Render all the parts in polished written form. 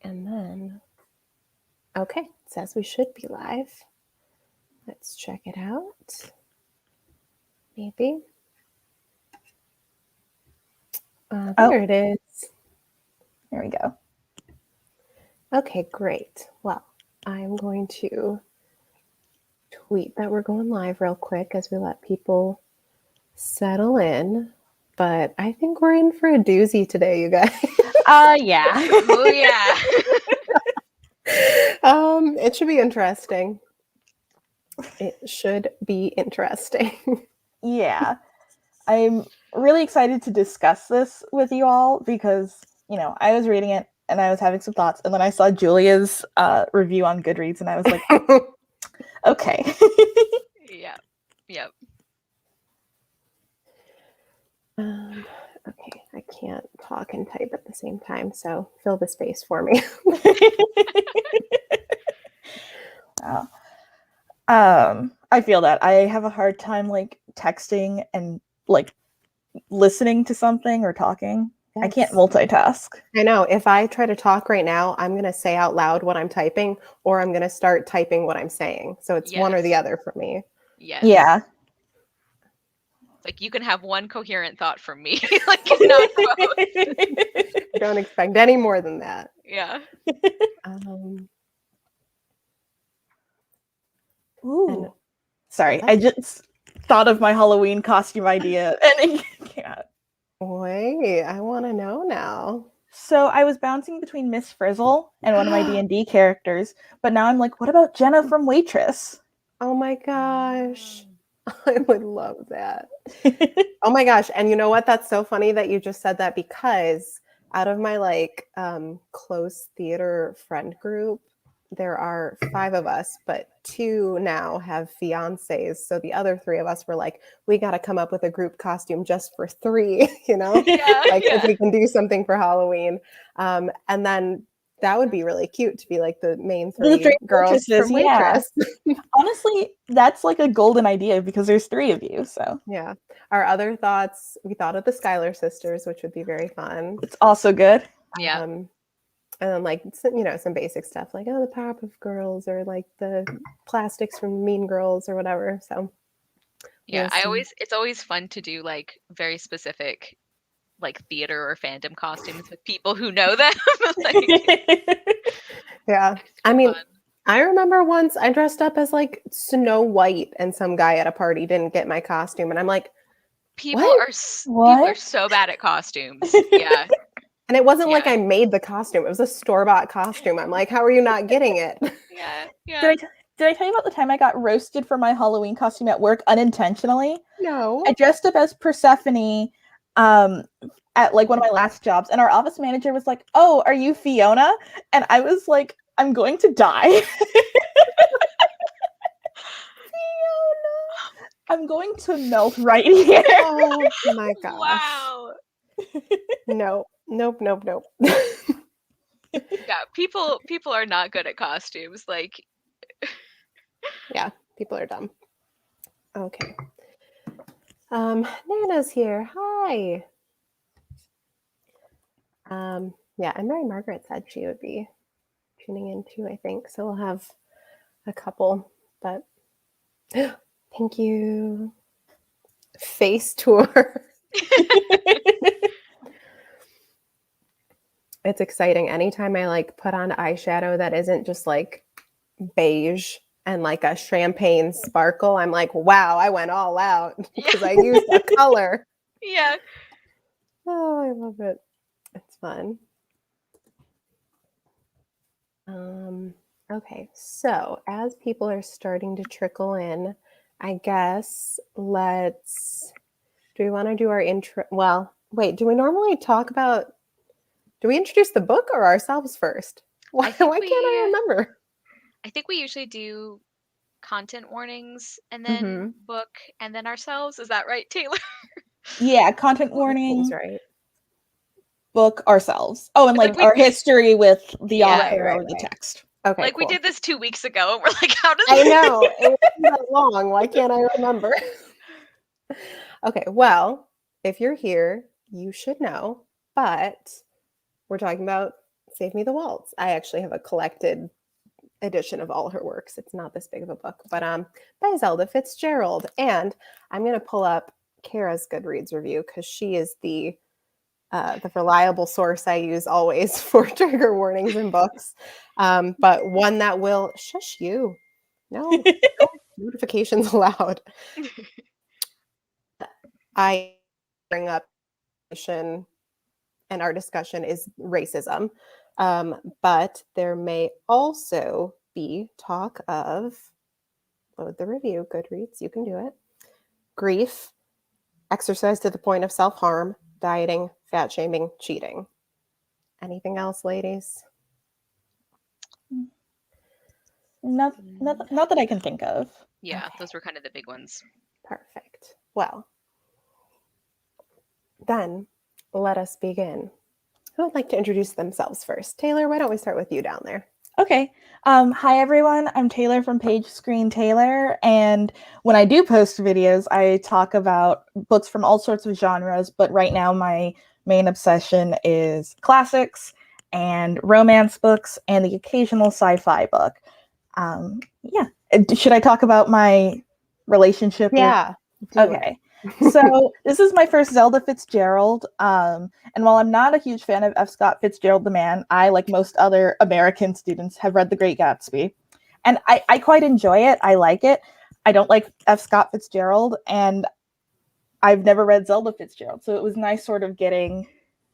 And then, okay, it says we should be live. Let's check it out. Maybe. There it is. There we go. Okay, great. Well, I'm going to tweet that we're going live real quick as we let people settle in. But I think we're in for a doozy today, you guys. Yeah. Oh yeah. It should be interesting. It should be interesting. Yeah. I'm really excited to discuss this with you all because, I was reading it and I was having some thoughts, and then I saw Julia's review on Goodreads and I was like, okay. Yep. Okay, I can't talk and type at the same time, so fill the space for me. I feel that I have a hard time like texting and like listening to something or talking. I can't multitask. I know. If I try to talk right now, I'm going to say out loud what I'm typing, or I'm going to start typing what I'm saying. So it's one or the other for me. Yes. Yeah. Like you can have one coherent thought from me, like not both. Don't expect any more than that. Yeah. Ooh. Sorry, I just thought of my Halloween costume idea, and it came out. Wait, I want to know now. So I was bouncing between Miss Frizzle and one of my D&D characters, but now I'm like, what about Jenna from Waitress? Oh my gosh. I would love that. Oh my gosh. And you know what? That's so funny that you just said that, because out of my close theater friend group, there are 5 of us, but 2 now have fiancés. So the other 3 of us were like, we got to come up with a group costume just for 3, if we can do something for Halloween. And then that would be really cute to be like the main 3 girls from Waitress. Yeah. Honestly, that's like a golden idea because there's 3 of you. So yeah. Our other thoughts, we thought of the Schuyler sisters, which would be very fun. It's also good. Yeah. And then some basic stuff like, the Powerpuff Girls or like the plastics from Mean Girls or whatever. So yeah, it's always fun to do like very specific like theater or fandom costumes with people who know them. Yeah. I mean, fun. I remember once I dressed up as like Snow White and some guy at a party didn't get my costume. And I'm like, people are so bad at costumes. Yeah. And it wasn't like I made the costume. It was a store-bought costume. I'm like, how are you not getting it? Yeah. Did I tell you about the time I got roasted for my Halloween costume at work unintentionally? No. I dressed up as Persephone at like one of my last jobs, and our office manager was like, "Oh, are you Fiona?" And I was like, "I'm going to die." Fiona. I'm going to melt right here. Oh my gosh. Wow. Nope. Yeah, people are not good at costumes. Like, yeah, people are dumb. Okay. Nana's here. Hi. Yeah, and Mary Margaret said she would be tuning in too, I think. So we'll have a couple, but thank you. Face tour. It's exciting. Anytime I like put on eyeshadow that isn't just like beige and like a champagne sparkle, I'm like, wow, I went all out because I used a color. Yeah. Oh, I love it. It's fun. Okay, so as people are starting to trickle in, I guess do we want to do our intro? Well, wait, do we normally do we introduce the book or ourselves first? Why can't I remember? I think we usually do content warnings and then book and then ourselves. Is that right, Taylor? Yeah, content warning. Right. Book, ourselves. Oh, and like our history with the author or the text. Okay. Like cool. We did this 2 weeks ago and we're like, how does I know. It wasn't that long. Why can't I remember? Okay, well, if you're here, you should know, but we're talking about Save Me the Waltz. I actually have a collected edition of all her works. It's not this big of a book, but by Zelda Fitzgerald. And I'm going to pull up Cara's Goodreads review because she is the reliable source I use always for trigger warnings in books. But one that will shush you. No notifications allowed. I bring up and our discussion is racism. But there may also be talk of, load the review, Goodreads, you can do it, grief, exercise to the point of self-harm, dieting, fat shaming, cheating. Anything else, ladies? Not that I can think of. Yeah, Okay. those were kind of the big ones. Perfect. Well, then let us begin. Who would like to introduce themselves first? Taylor, why don't we start with you down there? Okay. Hi, everyone. I'm Taylor from Page Screen Taylor. And when I do post videos, I talk about books from all sorts of genres. But right now, my main obsession is classics and romance books and the occasional sci-fi book. Yeah. Should I talk about my relationship? Yeah. Okay. So this is my first Zelda Fitzgerald. And while I'm not a huge fan of F. Scott Fitzgerald the man, I, like most other American students, have read The Great Gatsby. And I quite enjoy it. I like it. I don't like F. Scott Fitzgerald, and I've never read Zelda Fitzgerald. So it was nice sort of getting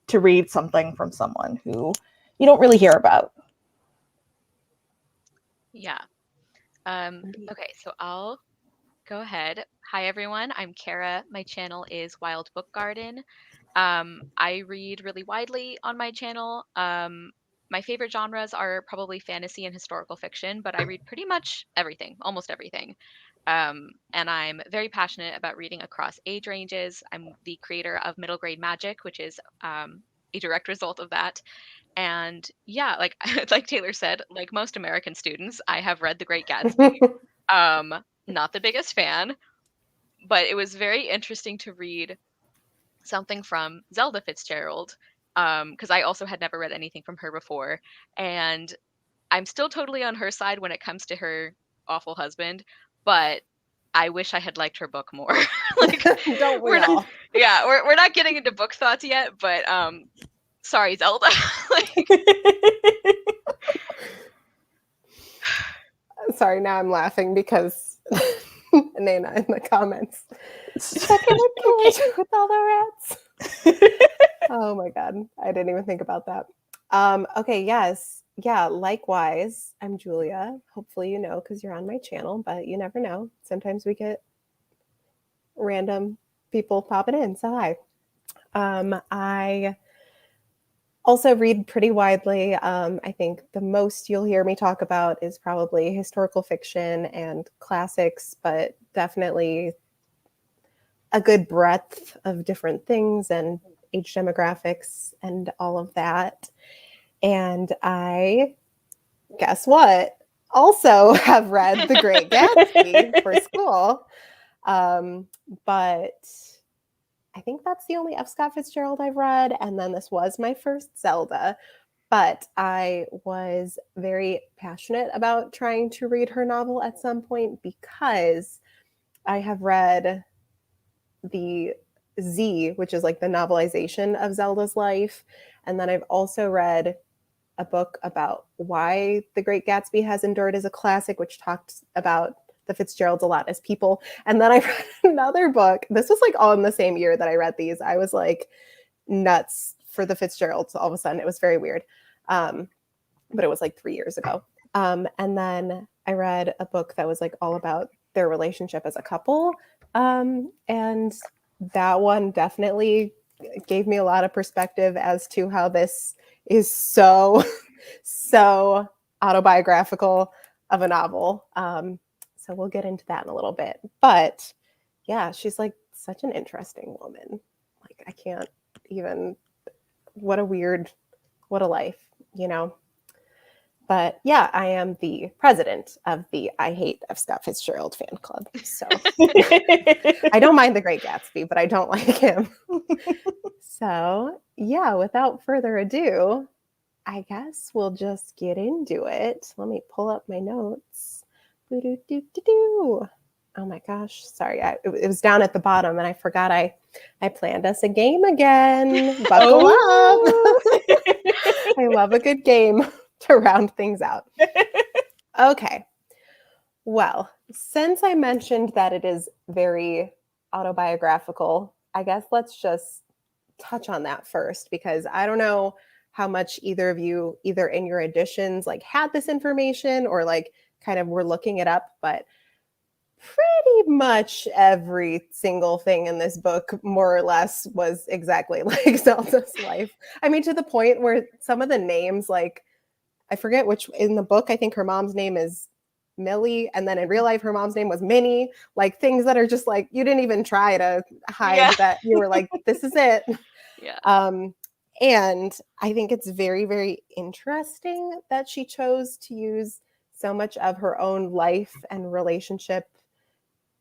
to read something from someone who you don't really hear about. Yeah. Okay, so I'll go ahead. Hi, everyone. I'm Cara. My channel is Wild Book Garden. I read really widely on my channel. My favorite genres are probably fantasy and historical fiction, but I read pretty much everything, almost everything. And I'm very passionate about reading across age ranges. I'm the creator of Middle Grade Magic, which is a direct result of that. And yeah, like like Taylor said, like most American students, I have read The Great Gatsby. Not the biggest fan, but it was very interesting to read something from Zelda Fitzgerald, because I also had never read anything from her before, and I'm still totally on her side when it comes to her awful husband, but I wish I had liked her book more. Like, don't we all? We're not getting into book thoughts yet, but sorry, Zelda. Like, sorry, now I'm laughing because Nana in the comments. Second with all the rats. Oh my god, I didn't even think about that. Okay, yes. Yeah, likewise. I'm Julia. Hopefully you know because you're on my channel, but you never know. Sometimes we get random people popping in. So hi. I also read pretty widely. I think the most you'll hear me talk about is probably historical fiction and classics, but definitely a good breadth of different things and age demographics and all of that. And I, guess what, also have read The Great Gatsby for school. But I think that's the only F. Scott Fitzgerald I've read. And then this was my first Zelda. But I was very passionate about trying to read her novel at some point because I have read the Z, which is like the novelization of Zelda's life. And then I've also read a book about why The Great Gatsby has endured as a classic, which talked about the Fitzgeralds a lot as people. And then I read another book. This was like all in the same year that I read these. I was like nuts for the Fitzgeralds all of a sudden. It was very weird. But it was like 3 years ago. And then I read a book that was like all about their relationship as a couple. And that one definitely gave me a lot of perspective as to how this is so autobiographical of a novel. So we'll get into that in a little bit. But yeah, she's like such an interesting woman. Like I can't even, what a life, you know? But yeah, I am the president of the I Hate F. Scott Fitzgerald fan club. So I don't mind The Great Gatsby, but I don't like him. So yeah, without further ado, I guess we'll just get into it. Let me pull up my notes. Boo-doo-doo-doo-doo. Oh my gosh, sorry. It was down at the bottom and I forgot I planned us a game again. Buckle up. I love a good game to round things out. Okay. Well, since I mentioned that it is very autobiographical, I guess let's just touch on that first, because I don't know how much either of you, either in your editions, like had this information or like kind of were looking it up, but pretty much every single thing in this book, more or less, was exactly like Zelda's life. I mean, to the point where some of the names, like, I forget which, in the book, I think her mom's name is Millie, and then in real life, her mom's name was Minnie. Like things that are just like, you didn't even try to hide that you were like, this is it. Yeah. And I think it's very, very interesting that she chose to use so much of her own life and relationship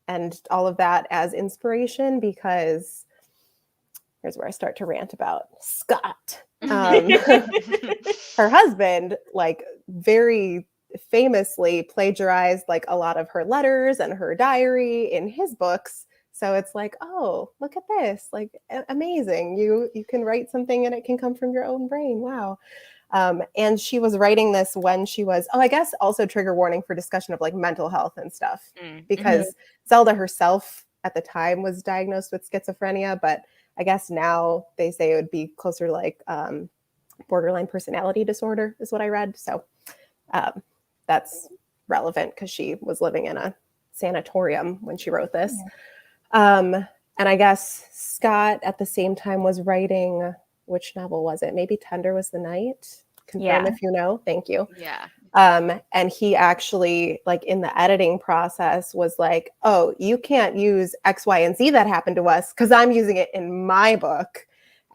and all of that as inspiration, because here's where I start to rant about Scott. Her husband, like, very famously plagiarized like a lot of her letters and her diary in his books. So it's like, oh, look at this, like, amazing. You can write something and it can come from your own brain. Wow. And she was writing this when she was, I guess also trigger warning for discussion of like mental health and stuff, because Zelda herself at the time was diagnosed with schizophrenia, but I guess now they say it would be closer to like borderline personality disorder is what I read. So that's relevant because she was living in a sanatorium when she wrote this. And I guess Scott at the same time was writing, which novel was it? Maybe Tender Was the Night. Confirm if you know. Thank you. Yeah. And he actually, like, in the editing process was like, oh, you can't use X, Y, and Z that happened to us because I'm using it in my book,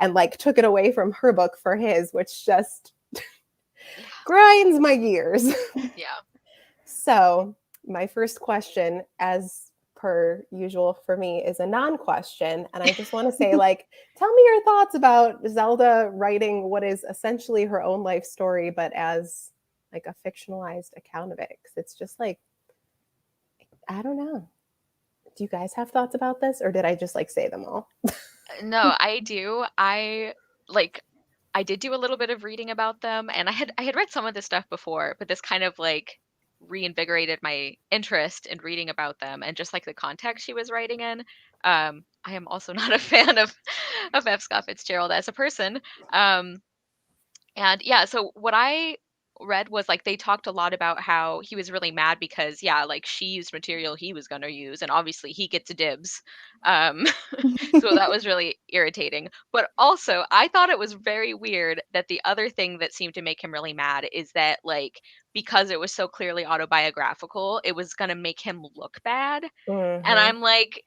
and like took it away from her book for his, which just grinds my gears. Yeah. So my first question, as per usual for me, is a non-question. And I just want to say, like, tell me your thoughts about Zelda writing what is essentially her own life story, but as like a fictionalized account of it. Because it's just like, I don't know. Do you guys have thoughts about this, or did I just like say them all? No, I do. I did do a little bit of reading about them, and I had read some of this stuff before, but this kind of like reinvigorated my interest in reading about them and just like the context she was writing in. I am also not a fan of F. Scott Fitzgerald as a person. And yeah, so what I read was like they talked a lot about how he was really mad because like she used material he was going to use, and obviously he gets dibs. Um so that was really irritating. But also, I thought it was very weird that the other thing that seemed to make him really mad is that, like, because it was so clearly autobiographical, it was going to make him look bad. And I'm like,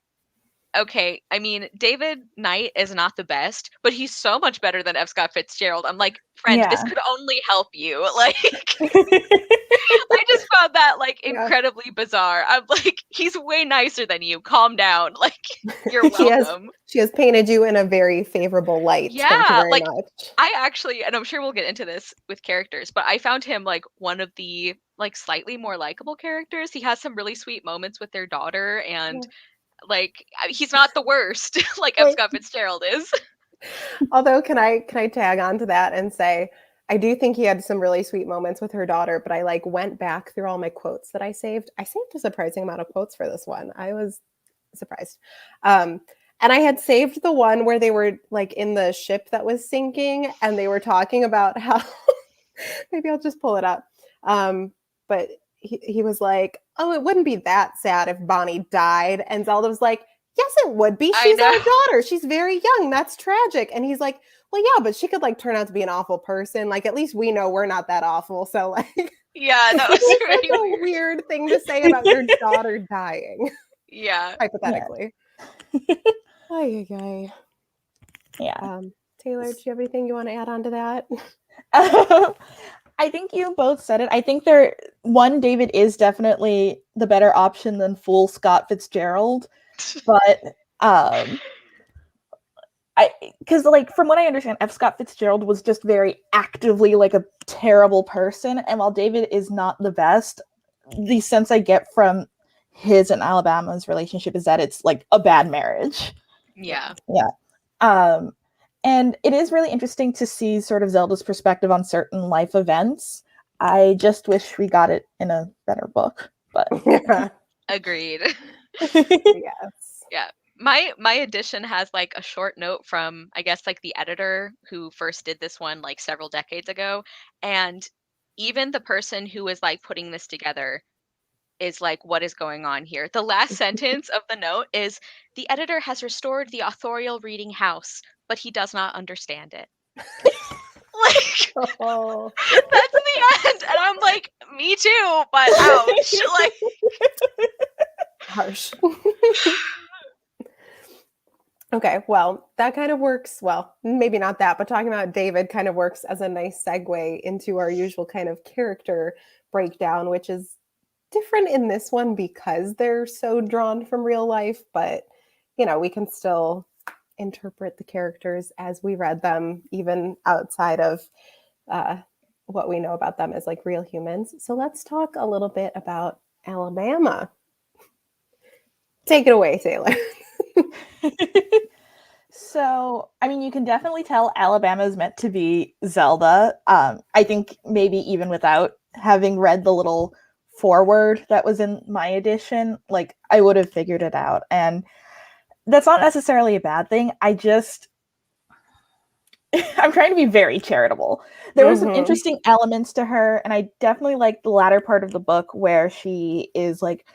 okay, I mean, David Knight is not the best, but he's so much better than F. Scott Fitzgerald. I'm like, friend, this could only help you. Like, I just found that like incredibly bizarre. I'm like, he's way nicer than you. Calm down. Like, you're welcome. She has painted you in a very favorable light. Yeah, Thank you very like much. I actually, and I'm sure we'll get into this with characters, but I found him like one of the like slightly more likable characters. He has some really sweet moments with their daughter, and like he's not the worst like F. Scott Fitzgerald is. Although, can I tag on to that and say, I do think he had some really sweet moments with her daughter, but I like went back through all my quotes that I saved. I saved a surprising amount of quotes for this one. I was surprised. And I had saved the one where they were like in the ship that was sinking and they were talking about how, maybe I'll just pull it up. But he was like, oh, it wouldn't be that sad if Bonnie died. And Zelda was like, yes, it would be. She's our daughter. She's very young. That's tragic. And he's like, well, yeah, but she could like turn out to be an awful person. Like, at least we know we're not that awful. So like, yeah, that was really like a weird thing to say about your daughter dying. Yeah. Hypothetically. Yeah. Taylor, do you have anything you want to add on to that? I think you both said it. I think David is definitely the better option than full Scott Fitzgerald, but because like from what I understand, F. Scott Fitzgerald was just very actively like a terrible person, and while David is not the best, the sense I get from his and Alabama's relationship is that it's like a bad marriage. Yeah. And it is really interesting to see sort of Zelda's perspective on certain life events. I just wish we got it in a better book, but Agreed. Yes. Yeah. My edition has like a short note from, I guess, like the editor who first did this one like several decades ago, and even the person who is like putting this together is like, what is going on here? The last sentence of the note is, the editor has restored the authorial reading house, but he does not understand it. Like, Oh. that's the end. And I'm like, me too, but ouch. Like, Harsh. Okay, well, that kind of works. Well, maybe not that, but talking about David kind of works as a nice segue into our usual kind of character breakdown, which is different in this one because they're so drawn from real life, but we can still interpret the characters as we read them, even outside of what we know about them as like real humans. So let's talk a little bit about Alabama. Take it away, Taylor. So, I mean, you can definitely tell Alabama is meant to be Zelda. I think maybe even without having read the little foreword that was in my edition, like I would have figured it out. And that's not necessarily a bad thing. I'm trying to be very charitable. There were some interesting elements to her, and I definitely like the latter part of the book where she is like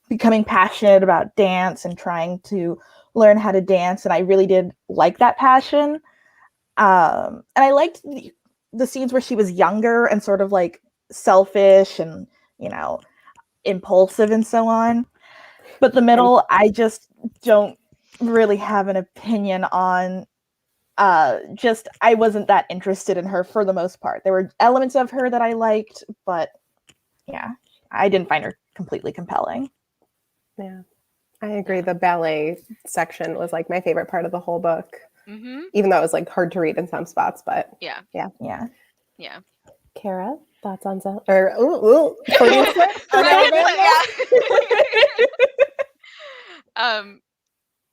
becoming passionate about dance and trying to learn how to dance, and I really did like that passion. And I liked the scenes where she was younger and sort of like selfish and impulsive and so on. But the middle, I just don't really have an opinion on. I wasn't that interested in her for the most part. There were elements of her that I liked, but yeah, I didn't find her completely compelling. Yeah, I agree. The ballet section was like my favorite part of the whole book, even though it was like hard to read in some spots. But yeah. Cara, thoughts on Zelda? Or Freudian slip?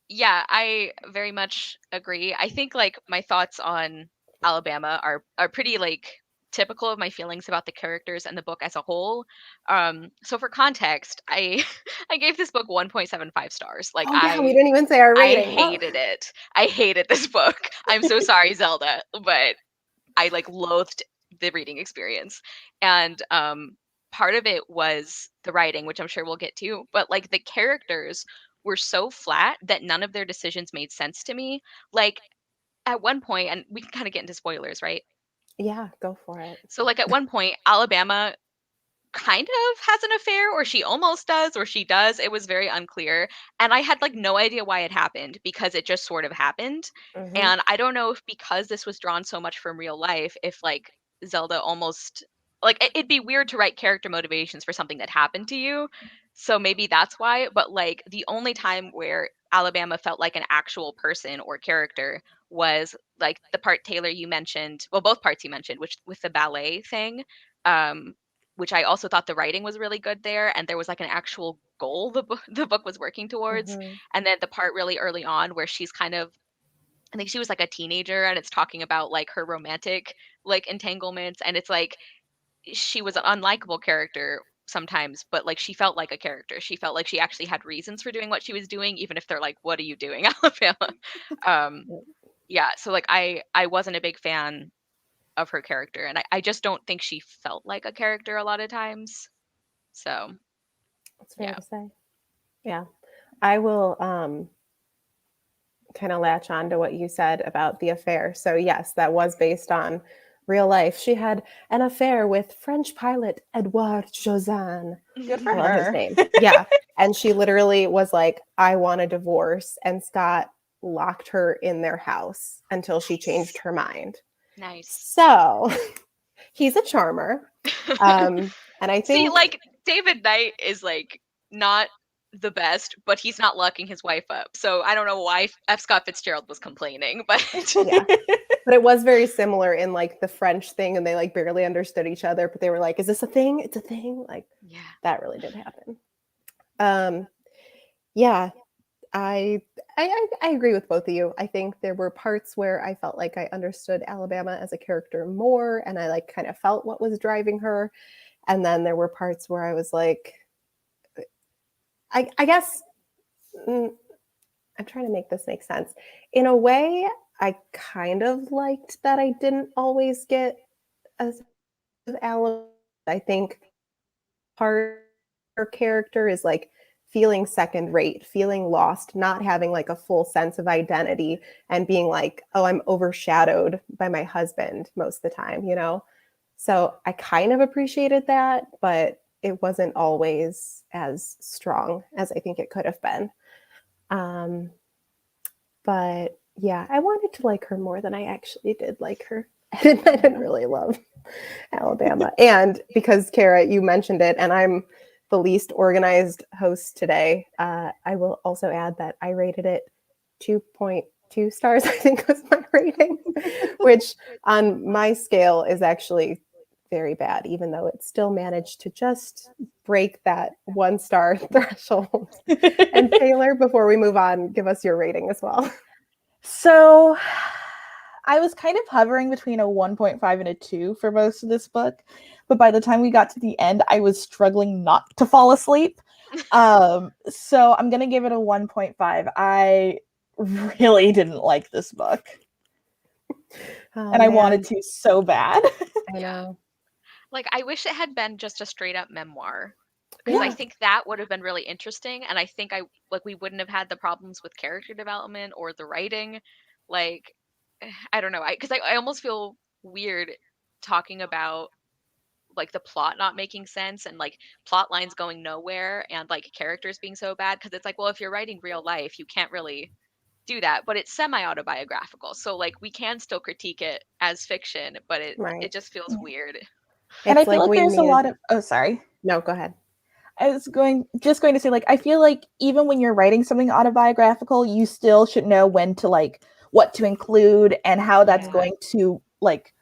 Yeah, I very much agree. I think like my thoughts on Alabama are pretty like typical of my feelings about the characters and the book as a whole. So for context, I gave this book 1.75 stars. Like we didn't even say our rating. I hated it. I hated this book. I'm so sorry, Zelda, but I like loathed the reading experience. And part of it was the writing, which I'm sure we'll get to, but like the characters were so flat that none of their decisions made sense to me. Like at one point, and we can kind of get into spoilers, right? Yeah, go for it. So like at one point, Alabama kind of has an affair, or she almost does, or she does. It was very unclear. And I had like no idea why it happened because it just sort of happened. And I don't know if because this was drawn so much from real life, if like Zelda almost like it'd be weird to write character motivations for something that happened to you. So maybe that's why. But like the only time where Alabama felt like an actual person or character was like the part Taylor you mentioned, well, both parts you mentioned, which with the ballet thing. Which I also thought the writing was really good there, and there was like an actual goal the book was working towards. And then the part really early on where she's kind of, I think she was like a teenager, and it's talking about like her romantic like entanglements, and it's like she was an unlikable character sometimes, but like she felt like a character. She felt like she actually had reasons for doing what she was doing, even if they're like, "What are you doing, Alabama?" Yeah, so like I wasn't a big fan of her character, and I just don't think she felt like a character a lot of times. So that's fair to say. Yeah, I will kind of latch on to what you said about the affair. So yes, that was based on real life. She had an affair with French pilot Edouard Jozan. Good for I love his her. name. Yeah, and she literally was like, "I want a divorce," and Scott locked her in their house until she changed her mind. Nice. So he's a charmer. And I think see, like David Knight is like not the best, but he's not locking his wife up. So I don't know why F. Scott Fitzgerald was complaining, but Yeah. But it was very similar in like the French thing, and they like barely understood each other, but they were like, is this a thing? It's a thing. Like yeah. that really did happen. Yeah, I agree with both of you. I think there were parts where I felt like I understood Alabama as a character more, and I like kind of felt what was driving her. And then there were parts where I was like, I guess I'm trying to make this make sense. In a way, I kind of liked that I didn't always get as Alabama. I think part of her character is like feeling second rate, feeling lost, not having like a full sense of identity, and being like, oh, I'm overshadowed by my husband most of the time, you know? So I kind of appreciated that, but it wasn't always as strong as I think it could have been. Um, but yeah, I wanted to like her more than I actually did like her. I didn't really love Alabama. And because Cara, you mentioned it, and I'm the least organized host today, I will also add that I rated it 2.2 stars, I think was my rating, which on my scale is actually very bad, even though it still managed to just break that 1 star threshold. And Taylor, before we move on, give us your rating as well. So I was kind of hovering between a 1.5 and a 2 for most of this book, but by the time we got to the end, I was struggling not to fall asleep. So I'm gonna give it a 1.5. I really didn't like this book, and I wanted to so bad. I know. Like, I wish it had been just a straight up memoir, because I think that would have been really interesting, and I think we wouldn't have had the problems with character development or the writing. Like, I don't know, because I almost feel weird talking about like the plot not making sense and like plot lines going nowhere and like characters being so bad, because it's like, well, if you're writing real life, you can't really do that, but it's semi-autobiographical, so like we can still critique it as fiction, but it just feels weird. And I It's feel like we there's a needed. lot of sorry. No, go ahead. I was going to say, like, I feel like even when you're writing something autobiographical, you still should know when to like what to include and how that's going to like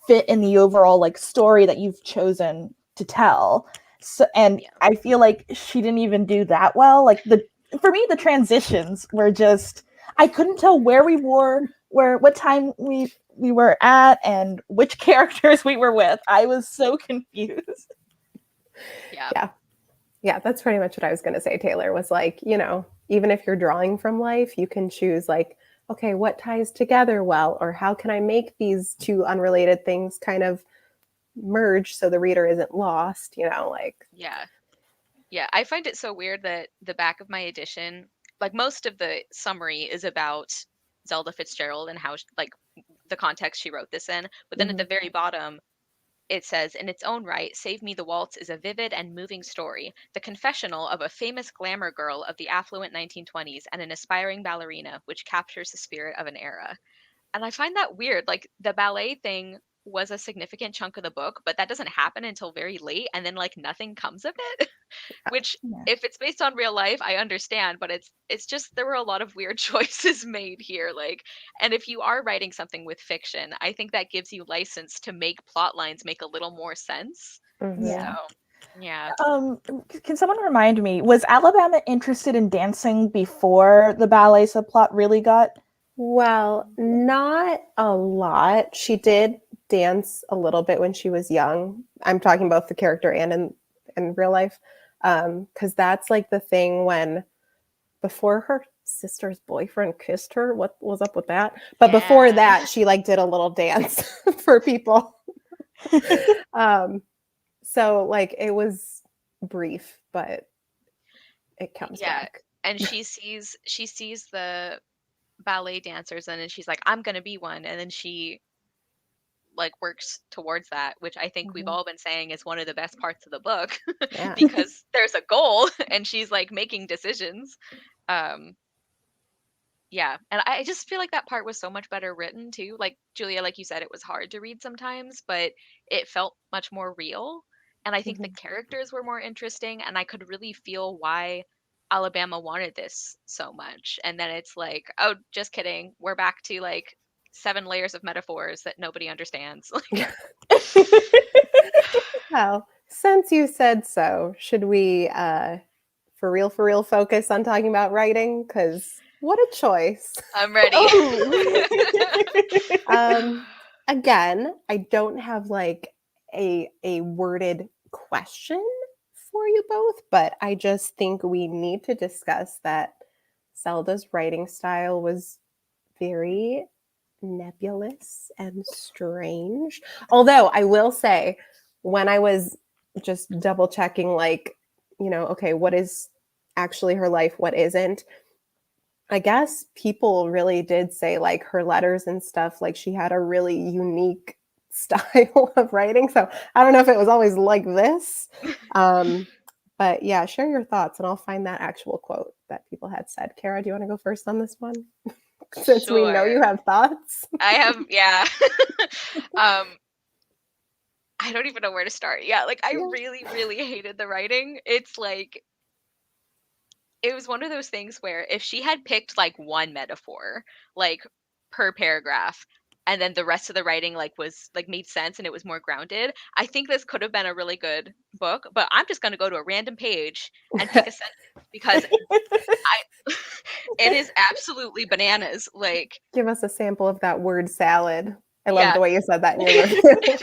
fit in the overall like story that you've chosen to tell. So, and I feel like she didn't even do that well. Like for me, the transitions were just, I couldn't tell where we were, what time we were at, and which characters we were with. I was so confused. Yeah, that's pretty much what I was going to say, Taylor, was like, you know, even if you're drawing from life, you can choose like, okay, what ties together well, or how can I make these two unrelated things kind of merge so the reader isn't lost, you know, like. Yeah, I find it so weird that the back of my edition, like most of the summary is about Zelda Fitzgerald and how like the context she wrote this in, but then at the very bottom it says, in its own right, Save Me the Waltz is a vivid and moving story, the confessional of a famous glamour girl of the affluent 1920s and an aspiring ballerina, which captures the spirit of an era. And I find that weird. Like, the ballet thing was a significant chunk of the book, but that doesn't happen until very late, and then like nothing comes of it. Which, if it's based on real life, I understand, but it's just there were a lot of weird choices made here. Like, and if you are writing something with fiction, I think that gives you license to make plot lines make a little more sense. Yeah. So, yeah. Can someone remind me, was Alabama interested in dancing before the ballet subplot really got? Well, not a lot. She did dance a little bit when she was young. I'm talking both the character and in real life. Because that's like the thing when before her sister's boyfriend kissed her. What was up with that? But before that, she like did a little dance for people. So like it was brief, but it comes back. And she sees the ballet dancers, and then she's like, I'm gonna be one, and then she like works towards that, which I think we've all been saying is one of the best parts of the book. Because there's a goal and she's like making decisions. Yeah, and I just feel like that part was so much better written too. Like Julia, like you said, it was hard to read sometimes, but it felt much more real, and I think the characters were more interesting, and I could really feel why Alabama wanted this so much. And then it's like, oh, just kidding. We're back to like 7 layers of metaphors that nobody understands. Well, since you said so, should we for real focus on talking about writing? Because what a choice. I'm ready. Again, I don't have like a worded question for you both, but I just think we need to discuss that Zelda's writing style was very nebulous and strange. Although I will say, when I was just double checking, like, okay, what is actually her life, what isn't, I guess people really did say like her letters and stuff, like she had a really unique style of writing. So I don't know if it was always like this. But yeah, share your thoughts and I'll find that actual quote that people had said. Cara, do you want to go first on this one? Since we know you have thoughts. I have, yeah. I don't even know where to start. Yeah, like I really, really hated the writing. It's like, it was one of those things where if she had picked like one metaphor, like per paragraph, and then the rest of the writing like was like made sense and it was more grounded, I think this could have been a really good book. But I'm just going to go to a random page and pick a sentence because it is absolutely bananas. Like, give us a sample of that word salad. I love the way you said that in your review.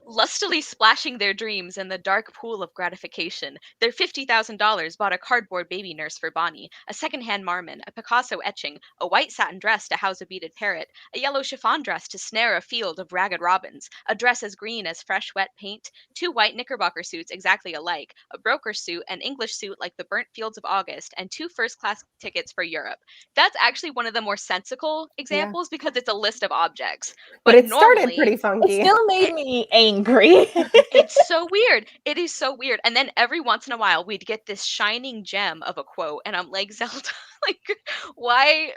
Lustily splashing their dreams in the dark pool of gratification, their $50,000 bought a cardboard baby nurse for Bonnie, a second-hand Marmon, a Picasso etching, a white satin dress to house a beaded parrot, a yellow chiffon dress to snare a field of ragged robins, a dress as green as fresh wet paint, 2 white knickerbocker suits exactly alike, a broker suit, an English suit like the burnt fields of August, and 2 first-class tickets for Europe. That's actually one of the more sensical examples because it's a list of objects. But it started pretty funky. It still made me angry. It's so weird. It is so weird. And then every once in a while, we'd get this shining gem of a quote, and I'm like, Zelda, like, why?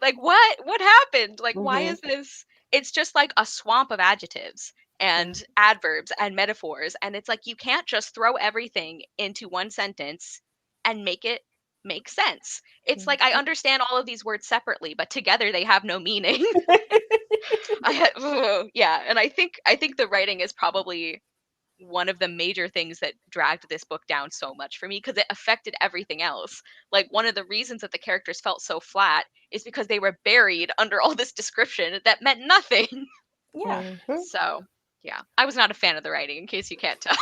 Like, what happened? Like, why is this? It's just like a swamp of adjectives and adverbs and metaphors, and it's like you can't just throw everything into one sentence and make it make sense. It's like I understand all of these words separately, but together they have no meaning. Yeah, and I think the writing is probably one of the major things that dragged this book down so much for me because it affected everything else. Like one of the reasons that the characters felt so flat is because they were buried under all this description that meant nothing. Yeah. So, yeah, I was not a fan of the writing in case you can't tell.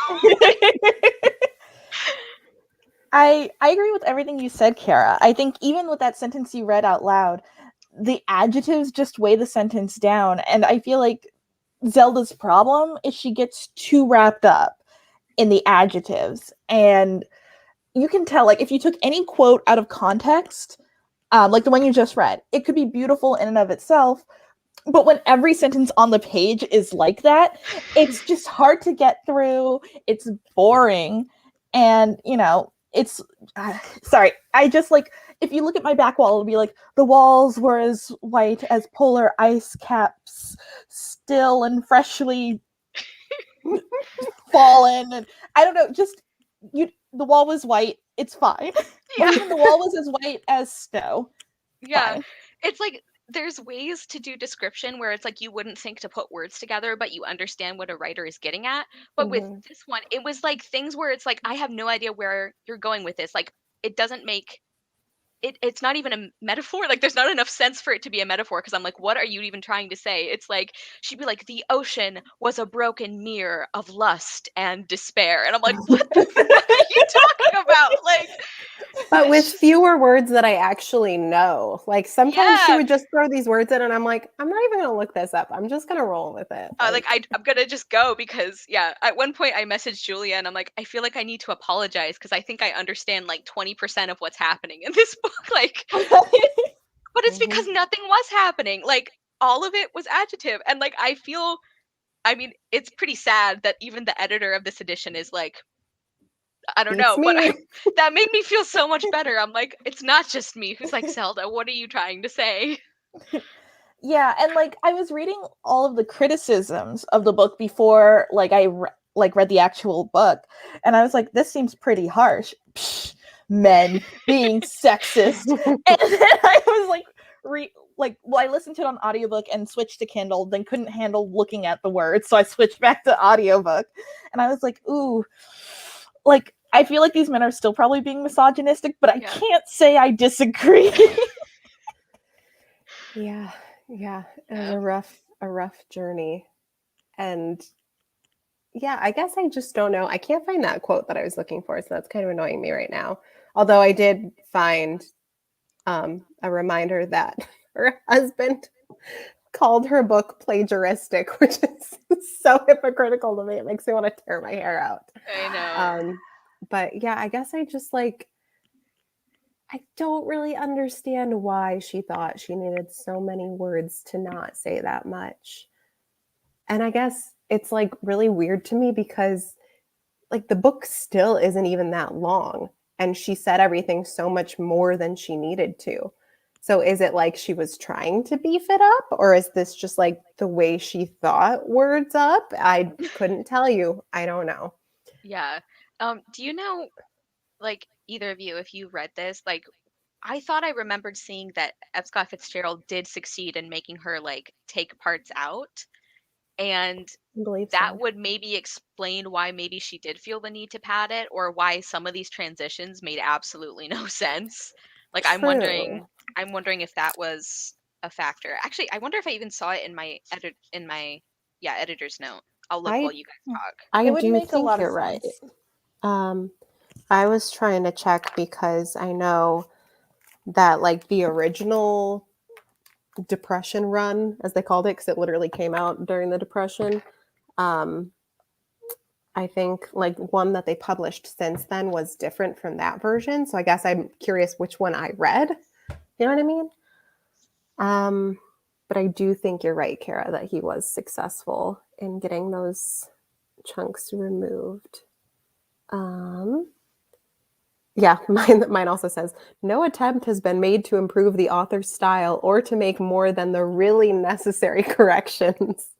I agree with everything you said, Cara. I think even with that sentence you read out loud, the adjectives just weigh the sentence down. And I feel like Zelda's problem is she gets too wrapped up in the adjectives. And you can tell, like, if you took any quote out of context, like the one you just read, it could be beautiful in and of itself. But when every sentence on the page is like that, it's just hard to get through. It's boring. And, it's sorry. I just like, if you look at my back wall, it'll be like the walls were as white as polar ice caps, still and freshly fallen. And I don't know, just the wall was white. It's fine. Yeah. Or even the wall was as white as snow. Yeah. Fine. It's like there's ways to do description where it's like you wouldn't think to put words together, but you understand what a writer is getting at. But with this one, it was like things where it's like, I have no idea where you're going with this. Like, it doesn't make it's not even a metaphor. Like, there's not enough sense for it to be a metaphor because I'm like, what are you even trying to say? It's like, she'd be like, the ocean was a broken mirror of lust and despair. And I'm like, what the fuck are you talking about? Like, but with fewer words that I actually know. Like sometimes she would just throw these words in and I'm like, I'm not even going to look this up. I'm just going to roll with it. I'm going to just go because, at one point I messaged Julia and I'm like, I feel like I need to apologize because I think I understand like 20% of what's happening in this book. Like, but it's because nothing was happening. Like, all of it was adjective. And like, I mean, it's pretty sad that even the editor of this edition is like, I don't know, but that made me feel so much better. I'm like, it's not just me who's like, Zelda, what are you trying to say? Yeah, and like I was reading all of the criticisms of the book before like I read the actual book, and I was like, this seems pretty harsh. Psh, men being sexist. And then I was like, I listened to it on audiobook and switched to Kindle, then couldn't handle looking at the words, so I switched back to audiobook. And I was like, ooh, like, I feel like these men are still probably being misogynistic, but I can't say I disagree. Yeah. It was a rough journey. And yeah, I guess I just don't know. I can't find that quote that I was looking for, so that's kind of annoying me right now. Although I did find a reminder that her husband called her book plagiaristic, which is so hypocritical to me. It makes me want to tear my hair out. I know. But yeah, I guess I just like, I don't really understand why she thought she needed so many words to not say that much. And I guess it's like really weird to me because like the book still isn't even that long and she said everything so much more than she needed to. So is it like she was trying to beef it up, or is this just like the way she thought words up? I couldn't tell you. I don't know. Yeah. Do you know, like, either of you, if you read this, like, I thought I remembered seeing that F. Scott Fitzgerald did succeed in making her like take parts out, and I believe that so. would maybe explain why maybe she did feel the need to pad it, or why some of these transitions made absolutely no sense. Like, True. I'm wondering if that was a factor. Actually, I wonder if I even saw it in my editor's note. I'll look while I you guys talk. I It would do make a think lot of you're right. sense. I was trying to check because I know that like the original Depression run, as they called it, because it literally came out during the Depression. Um, I think like one that they published since then was different from that version. So I guess I'm curious which one I read. You know what I mean? But I do think you're right, Kara, that he was successful in getting those chunks removed. Yeah, mine also says no attempt has been made to improve the author's style or to make more than the really necessary corrections.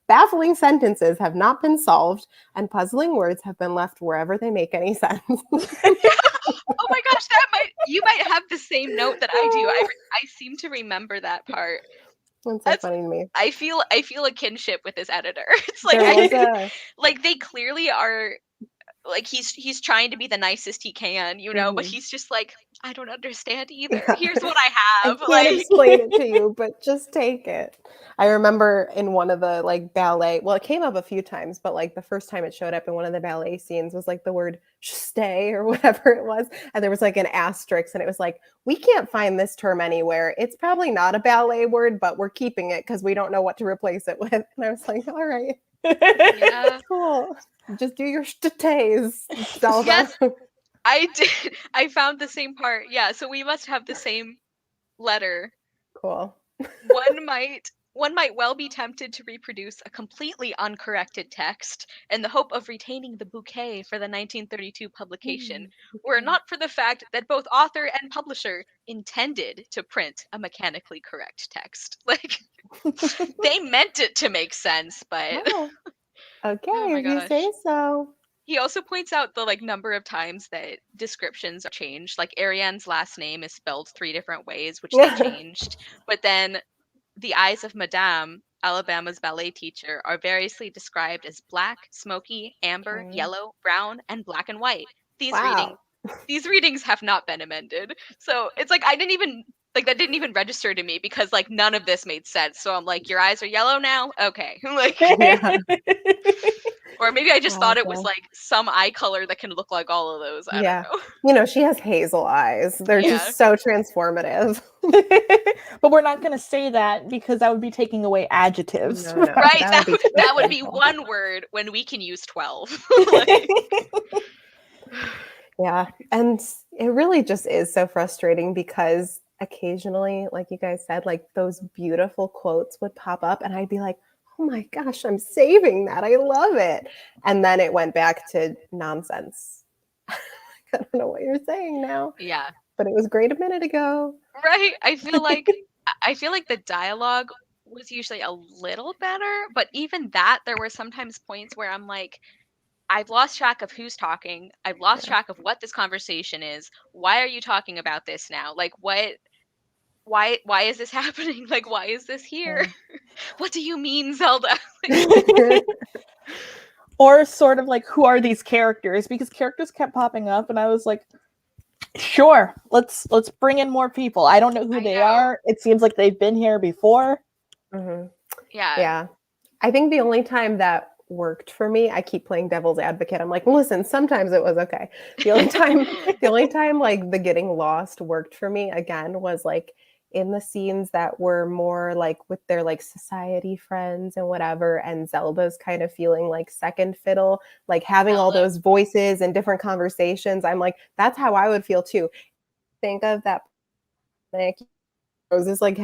Baffling sentences have not been solved, and puzzling words have been left wherever they make any sense. Oh my gosh, you might have the same note that I do. I seem to remember that part. That's so That's funny to me. I feel a kinship with this editor. It's like There was a like they clearly are, like, he's trying to be the nicest he can, but he's just like, I don't understand either. yeah. Here's what I I have. can't Like, explain it to you, but just take it. I remember in one of the like ballet, well, it came up a few times, but like the first time it showed up in one of the ballet scenes was like the word stay or whatever it was. And there was like an asterisk, and it was like, we can't find this term anywhere. It's probably not a ballet word, but we're keeping it because we don't know what to replace it with. And I was like, all right, yeah. cool. Just do your stays, Zelda. Yes, I did. I found the same part. Yeah, so we must have the same letter. Cool. One might well be tempted to reproduce a completely uncorrected text in the hope of retaining the bouquet for the 1932 publication, were it not for the fact that both author and publisher intended to print a mechanically correct text. Like, they meant it to make sense, but Oh, okay, oh my if you gosh. say so. He also points out the like number of times that descriptions are changed. Like, Ariane's last name is spelled 3 different ways, which they changed. But then the eyes of Madame, Alabama's ballet teacher, are variously described as black, smoky, amber, Okay. yellow, brown, and black and white. These Wow. readings have not been amended. So it's like that didn't even register to me because like none of this made sense. So I'm like, your eyes are yellow now? Okay. Like, Yeah. or maybe I just thought it was Awful. like some eye color that can look like all of those. I don't Yeah. know. You know, she has hazel eyes. They're Yeah. just so transformative. But we're not going to say that because that would be taking away adjectives. No, no. Right. That would be That would be painful. one word when we can use 12. Like, Yeah. And it really just is so frustrating because occasionally, like you guys said, like those beautiful quotes would pop up and I'd be like, oh my gosh, I'm saving that. I love it. And then it went back to nonsense. I don't know what you're saying now, yeah. but it was great a minute ago. Right. I feel like the dialogue was usually a little better, but even that, there were sometimes points where I'm like, I've lost track of who's talking. I've lost track of what this conversation is. Why are you talking about this now? Like, what? Why is this happening? Like, why is this here? What do you mean, Zelda? Or sort of like, who are these characters? Because characters kept popping up, and I was like, sure, let's bring in more people. I don't know who they are. It seems like they've been here before. Mm-hmm. Yeah. Yeah. I think the only time that worked for me, I keep playing devil's advocate. I'm like, listen, sometimes it was okay. The only time like the getting lost worked for me again was like in the scenes that were more like with their like society friends and whatever, and Zelda's kind of feeling like second fiddle, like having all those voices and different conversations. I'm like, that's how I would feel too. Think of that like Rose's like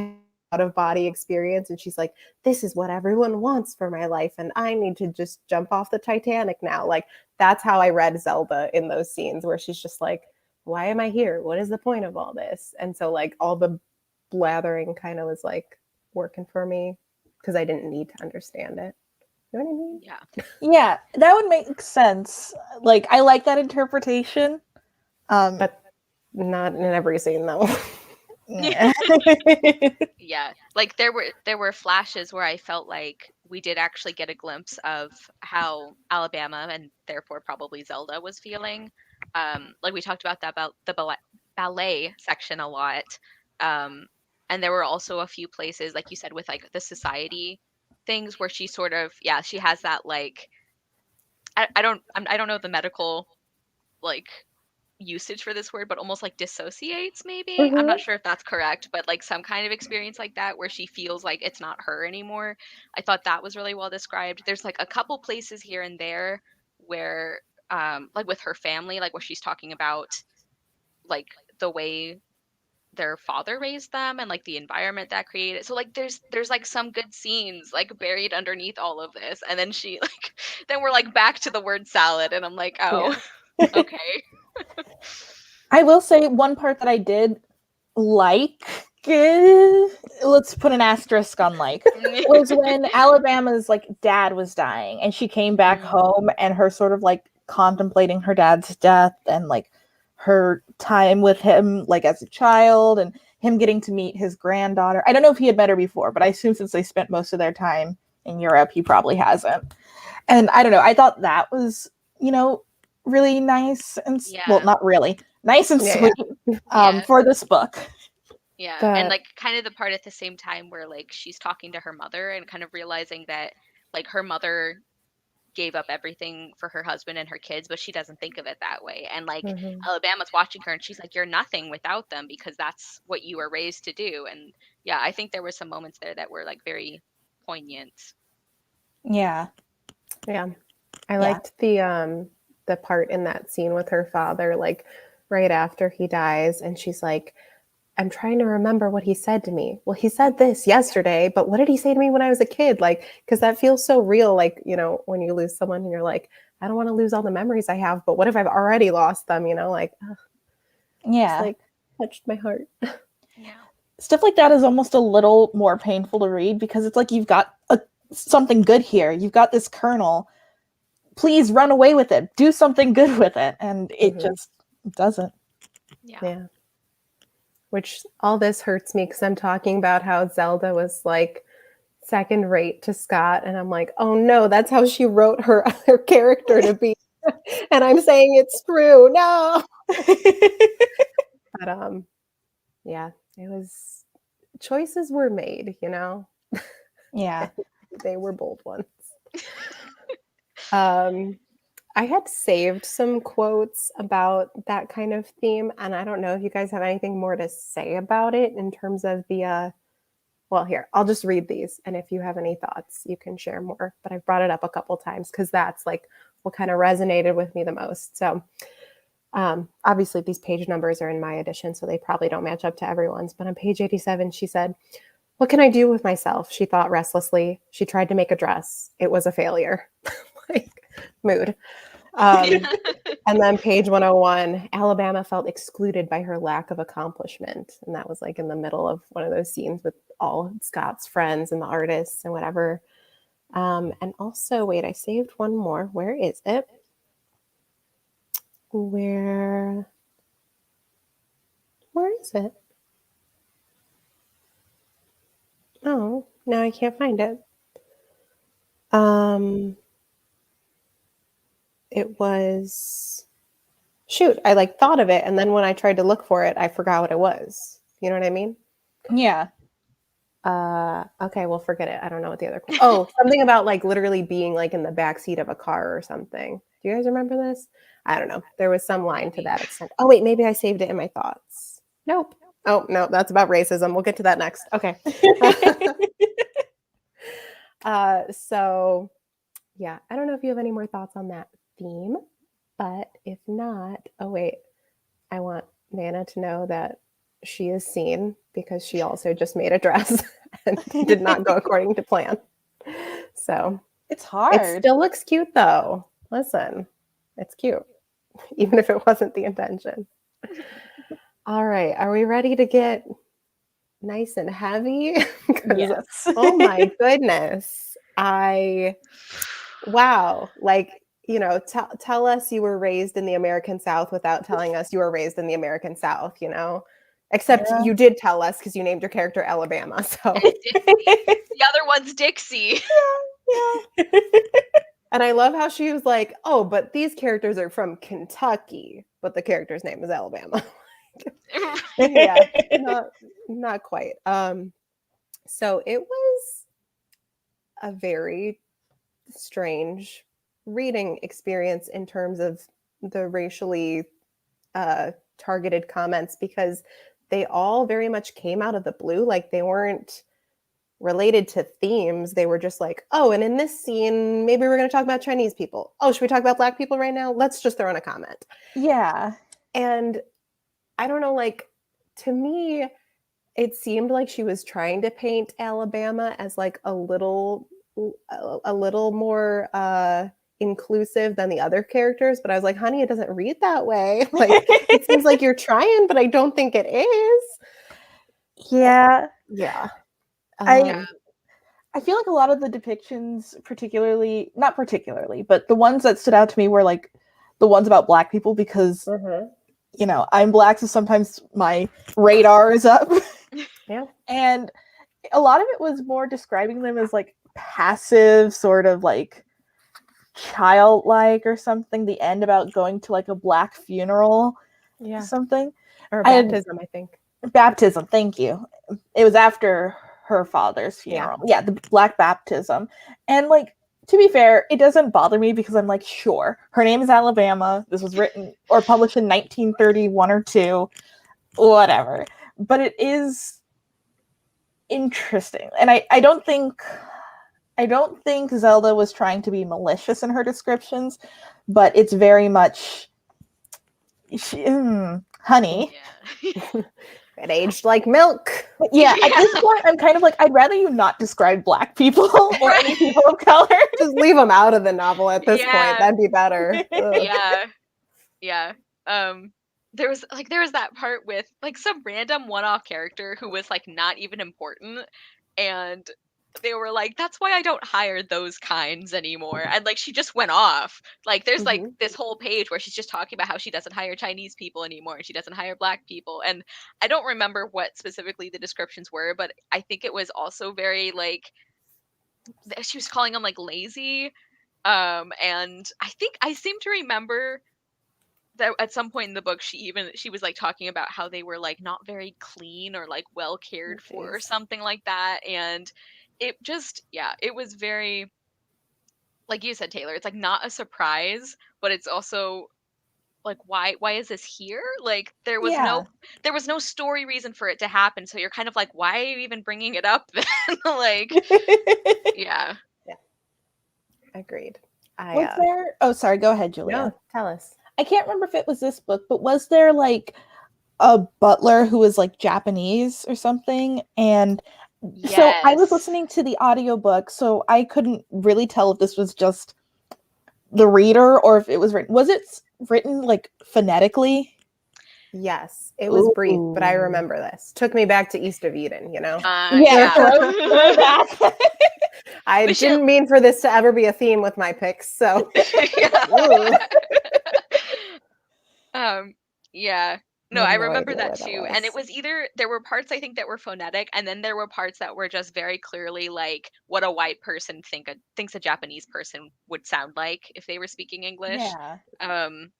out of body experience, and she's like, this is what everyone wants for my life, and I need to just jump off the Titanic now. Like, that's how I read Zelda in those scenes where she's just like, why am I here? What is the point of all this? And so like all the blathering kind of was like working for me because I didn't need to understand it. You know what I mean? Yeah, that would make sense. Like, I like that interpretation. But not in every scene though. Yeah. Yeah, like there were flashes where I felt like we did actually get a glimpse of how Alabama, and therefore probably Zelda, was feeling. Like we talked about that, about the ballet section a lot. And there were also a few places, like you said, with like the society things where she sort of, yeah, she has that like, I don't know the medical like usage for this word, but almost like dissociates, maybe. I'm not sure if that's correct, but like some kind of experience like that where she feels like it's not her anymore. I thought that was really well described. There's like a couple places here and there where like with her family, like where she's talking about like the way their father raised them and like the environment that created. So like there's like some good scenes like buried underneath all of this, and then she like then we're like back to the word salad, and I'm like, oh, okay. I will say one part that I did like, let's put an asterisk on like, was when Alabama's like dad was dying and she came back home, and her sort of like contemplating her dad's death and like her time with him like as a child, and him getting to meet his granddaughter. I don't know if he had met her before, but I assume since they spent most of their time in Europe, he probably hasn't. And I don't know, I thought that was, you know, really nice and well, not really nice and sweet for this book. Yeah, and like kind of the part at the same time where like she's talking to her mother and kind of realizing that like her mother gave up everything for her husband and her kids, but she doesn't think of it that way. And like Alabama's watching her and she's like, you're nothing without them because that's what you were raised to do. And yeah, I think there were some moments there that were like very poignant. Yeah. I liked the part in that scene with her father, like right after he dies, and she's like, I'm trying to remember what he said to me. Well, he said this yesterday, but what did he say to me when I was a kid? Like, because that feels so real. Like, you know, when you lose someone and you're like, I don't want to lose all the memories I have, but what if I've already lost them? You know, like, yeah, it's like touched my heart. Stuff like that is almost a little more painful to read because it's like you've got something good here. You've got this kernel. Please run away with it. Do something good with it, and it just doesn't. Yeah. Which all this hurts me because I'm talking about how Zelda was like second rate to Scott, and I'm like, oh no, that's how she wrote her character to be, and I'm saying it's true. No. But yeah, it was, choices were made, you know. Yeah. They were bold ones. I had saved some quotes about that kind of theme, and I don't know if you guys have anything more to say about it in terms of the well, here, I'll just read these, and if you have any thoughts, you can share more. But I've brought it up a couple times because that's like what kind of resonated with me the most. So obviously these page numbers are in my edition, so they probably don't match up to everyone's. But on page 87, she said, what can I do with myself? She thought restlessly. She tried to make a dress. It was a failure. Like, mood. And then page 101, Alabama felt excluded by her lack of accomplishment. And that was like in the middle of one of those scenes with all Scott's friends and the artists and whatever. And also, wait, I saved one more. Where is it? Where is it? Oh, now I can't find it. It was, shoot, I like thought of it, and then when I tried to look for it, I forgot what it was. You know what I mean? Yeah. Okay, well, forget it. I don't know what the other. Oh, something about like literally being like in the backseat of a car or something. Do you guys remember this? I don't know. There was some line to that extent. Oh wait, maybe I saved it in my thoughts. Nope. Oh no, that's about racism. We'll get to that next. Okay. So yeah, I don't know if you have any more thoughts on that theme, but if not, oh wait, I want Nana to know that she is seen because she also just made a dress and did not go according to plan. So It's hard. it still looks cute though. Listen, it's cute, even if it wasn't the intention. All right, are we ready to get nice and heavy? Yes. Oh my goodness. Wow. Like, you know, tell us you were raised in the American South without telling us you were raised in the American South, you know? Except you did tell us because you named your character Alabama. So The other one's Dixie. Yeah. and I love how she was like, oh, but these characters are from Kentucky, but the character's name is Alabama. Yeah, not quite. So it was a very strange reading experience in terms of the racially targeted comments because they all very much came out of the blue. Like they weren't related to themes. They were just like, oh, and in this scene, maybe we're going to talk about Chinese people. Oh, should we talk about Black people right now? Let's just throw in a comment. Yeah. And I don't know, like, to me, it seemed like she was trying to paint Alabama as like a little more inclusive than the other characters, but I was like, honey, it doesn't read that way. Like it seems like you're trying, but I don't think it is. Yeah. Yeah. I feel like a lot of the depictions, not particularly, but the ones that stood out to me were like the ones about Black people because you know, I'm Black, so sometimes my radar is up. Yeah. And a lot of it was more describing them as like passive, sort of like childlike or something. The end about going to like a Black funeral, or something. Or baptism, I think. Baptism, thank you. It was after her father's funeral. Yeah, the Black baptism. And like, to be fair, it doesn't bother me because I'm like, sure, her name is Alabama. This was written or published in 1931 or 2, whatever. But it is interesting. And I don't think Zelda was trying to be malicious in her descriptions, but it's very much honey. Yeah. It aged like milk. Yeah, at this point, I'm kind of like, I'd rather you not describe Black people or any people of color. Just leave them out of the novel at this point. That'd be better. Yeah. There was that part with like some random one-off character who was like not even important, and they were like, that's why I don't hire those kinds anymore. And like she just went off. Like there's like this whole page where she's just talking about how she doesn't hire Chinese people anymore and she doesn't hire Black people. And I don't remember what specifically the descriptions were, but I think it was also very like she was calling them like lazy. And I think I seem to remember that at some point in the book she was like talking about how they were like not very clean or like well cared for or something like that. And it just it was very, like you said, Taylor, it's like not a surprise, but it's also like why is this here? Like there was no story reason for it to happen, so you're kind of like, why are you even bringing it up then? Like yeah Agreed. Was there, oh sorry, go ahead, Julia. No, tell us. I can't remember if it was this book, but was there like a butler who was like Japanese or something? And so I was listening to the audiobook, so I couldn't really tell if this was just the reader or if it was written. Was it written like phonetically? Yes, it was brief, but I remember this. Took me back to East of Eden, you know? I didn't mean for this to ever be a theme with my picks, so. Yeah. I No, have I no remember idea that where that too. And it was. was either there were parts I think that were phonetic, and then there were parts that were just very clearly like what a white person thinks a Japanese person would sound like if they were speaking English. Yeah. Um,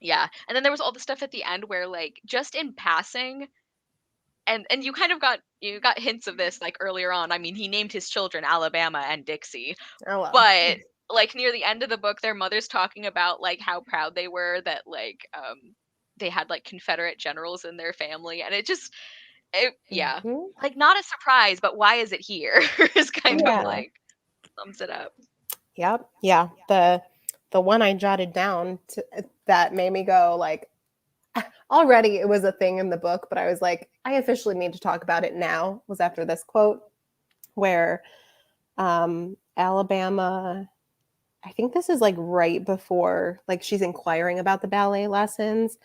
yeah. And then there was all the stuff at the end where like just in passing, and you kind of got hints of this like earlier on. I mean, he named his children Alabama and Dixie, Oh well. but like near the end of the book, their mother's talking about like how proud they were that like they had like Confederate generals in their family, and yeah, Mhm. like not a surprise, but why is it here? Is kind of Yeah. like sums it up. Yep. Yeah. The one I jotted down that made me go like, already it was a thing in the book, but I was like, I officially need to talk about it now, was after this quote where Alabama, I think this is like right before like she's inquiring about the ballet lessons,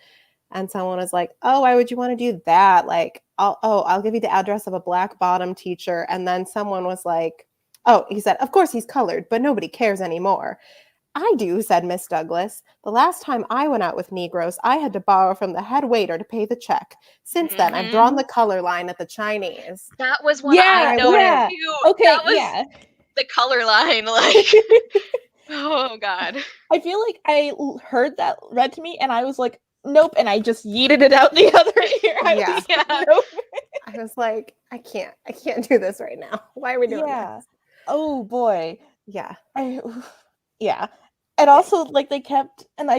and someone is like, "Oh, why would you want to do that? Like, I'll give you the address of a black bottom teacher." And then someone was like, "Oh," he said, "Of course he's colored, but nobody cares anymore." "I do," said Miss Douglas. "The last time I went out with Negroes, I had to borrow from the head waiter to pay the check. Since then, I've drawn the color line at the Chinese." That was one And I Yeah, I noted went, yeah. too. Okay, That was yeah. the color line, like oh god. I feel like I heard that read to me and I was like, nope, and I just yeeted it out the other ear. I yeah. was Yeah. like, nope. I was like, I can't do this right now. Why are we doing Yeah. this? Oh boy. Yeah. Yeah. And also like they kept, and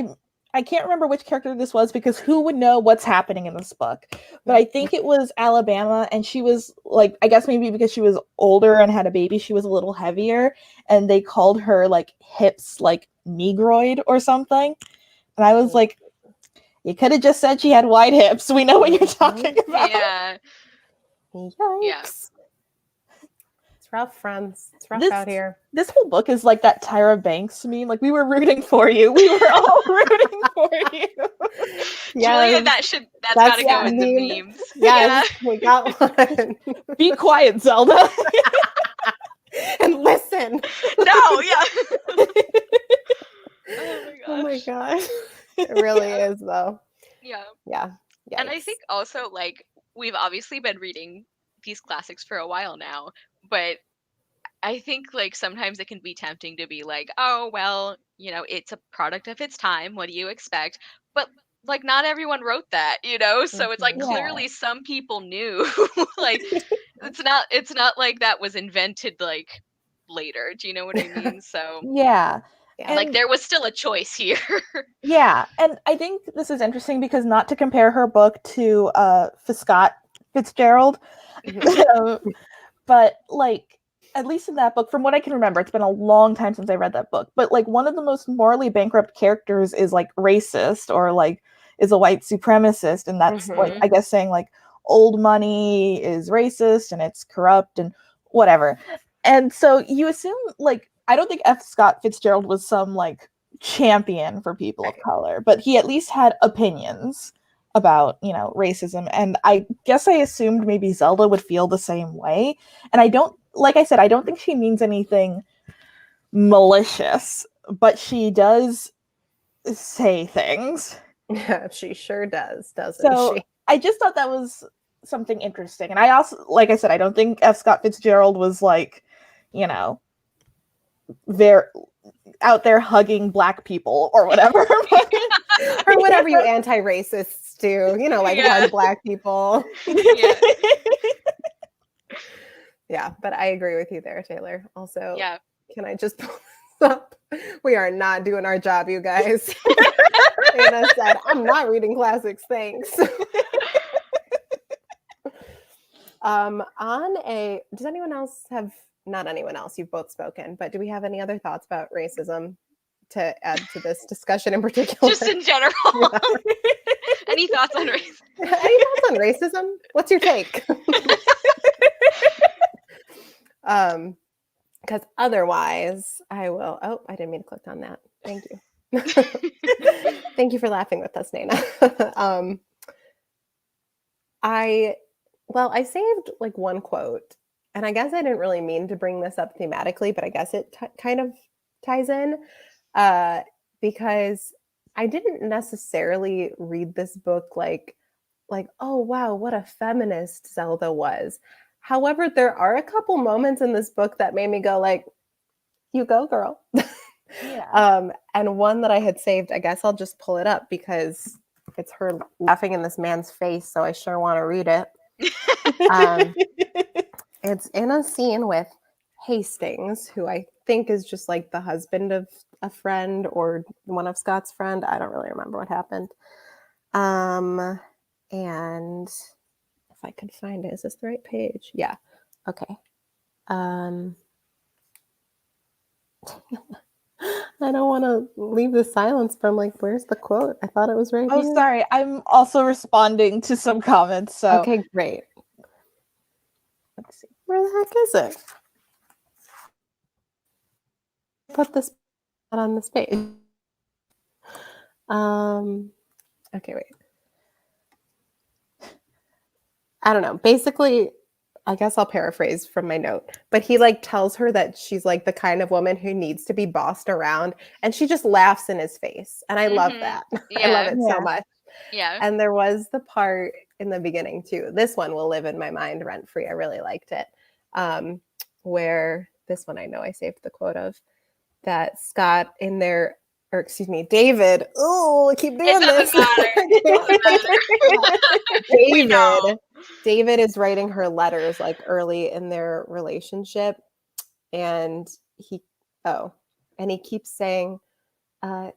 I can't remember which character this was because who would know what's happening in this book. But I think it was Alabama, and she was like, I guess maybe because she was older and had a baby, she was a little heavier, and they called her like hips like negroid or something. And I was like, you could have just said she had wide hips. We know what you're talking about. Yeah. Yikes. Yeah. It's rough, friends. It's rough out here. This whole book is like that Tyra Banks meme. Like, we were rooting for you. We were all rooting for you. Julia, that's gotta go in the memes. Yes, we got one. Be quiet, Zelda. And listen. No, yeah. Oh my gosh. It really is though. Yeah. Yeah. And I Yikes. think also like we've obviously been reading these classics for a while now, but I think like sometimes it can be tempting to be like, oh well, it's a product of its time. What do you expect? But like not everyone wrote that, so it's like Mhm. clearly some people knew. Like it's not like that was invented like later. Do you know what I mean? So Yeah. Yeah. like And there was still a choice here. yeah, and I think this is interesting because not to compare her book to Scott Fitzgerald, Mhm. but like at least in that book, from what I can remember, it's been a long time since I read that book. But like one of the most morally bankrupt characters is like racist or like is a white supremacist, and that's like Mhm. I guess saying like old money is racist and it's corrupt and whatever. And so you assume like I don't think F. Scott Fitzgerald was some like champion for people of color, but he at least had opinions about, racism. And I guess I assumed maybe Zelda would feel the same way. And I don't, like I said, I don't think she means anything malicious, but she does say things. Yeah, she sure does, doesn't So she? I just thought that was something interesting. And I also, like I said, I don't think F. Scott Fitzgerald was like, very out there hugging black people or whatever. Or whatever you anti-racists do, like Yeah. hug black people. Yeah. Yeah, but I agree with you there, Taylor. Also, Yeah. can I just pull this up? We are not doing our job, you guys. Anna said, I'm not reading classics, thanks. Does anyone else have, not anyone else, you've both spoken, but do we have any other thoughts about racism to add to this discussion in particular? Just in general. Yeah. Any thoughts on race? Any thoughts on racism? What's your take? Because otherwise I will, I didn't mean to click on that. Thank you. Thank you for laughing with us, Nana. I saved like one quote, and I guess I didn't really mean to bring this up thematically, but I guess it kind of ties in because I didn't necessarily read this book like, oh wow, what a feminist Zelda was. However, there are a couple moments in this book that made me go like, you go, girl. Yeah. And one that I had saved, I guess I'll just pull it up because it's her laughing in this man's face, so I sure want to read it. Um, it's in a scene with Hastings, who I think is just like the husband of a friend or one of Scott's friend. I don't really remember what happened. And if I could find it, is this the right page? Yeah. Okay. I don't want to leave the silence, but I'm like, where's the quote? I thought it was right Oh, here. sorry. I'm also responding to some comments. So Okay, great. let's see. Where the heck is it? Put this on this page. Okay, wait. I don't know. Basically, I guess I'll paraphrase from my note, but he like tells her that she's like the kind of woman who needs to be bossed around, and she just laughs in his face. And I love that. I love it so much. Yeah. And there was the part in the beginning too. This one will live in my mind rent free. I really liked it. Where this one I know I saved the quote of that Scott in there, or excuse me, David. Oh, I keep doing this. We know. David is writing her letters like early in their relationship, and he keeps saying,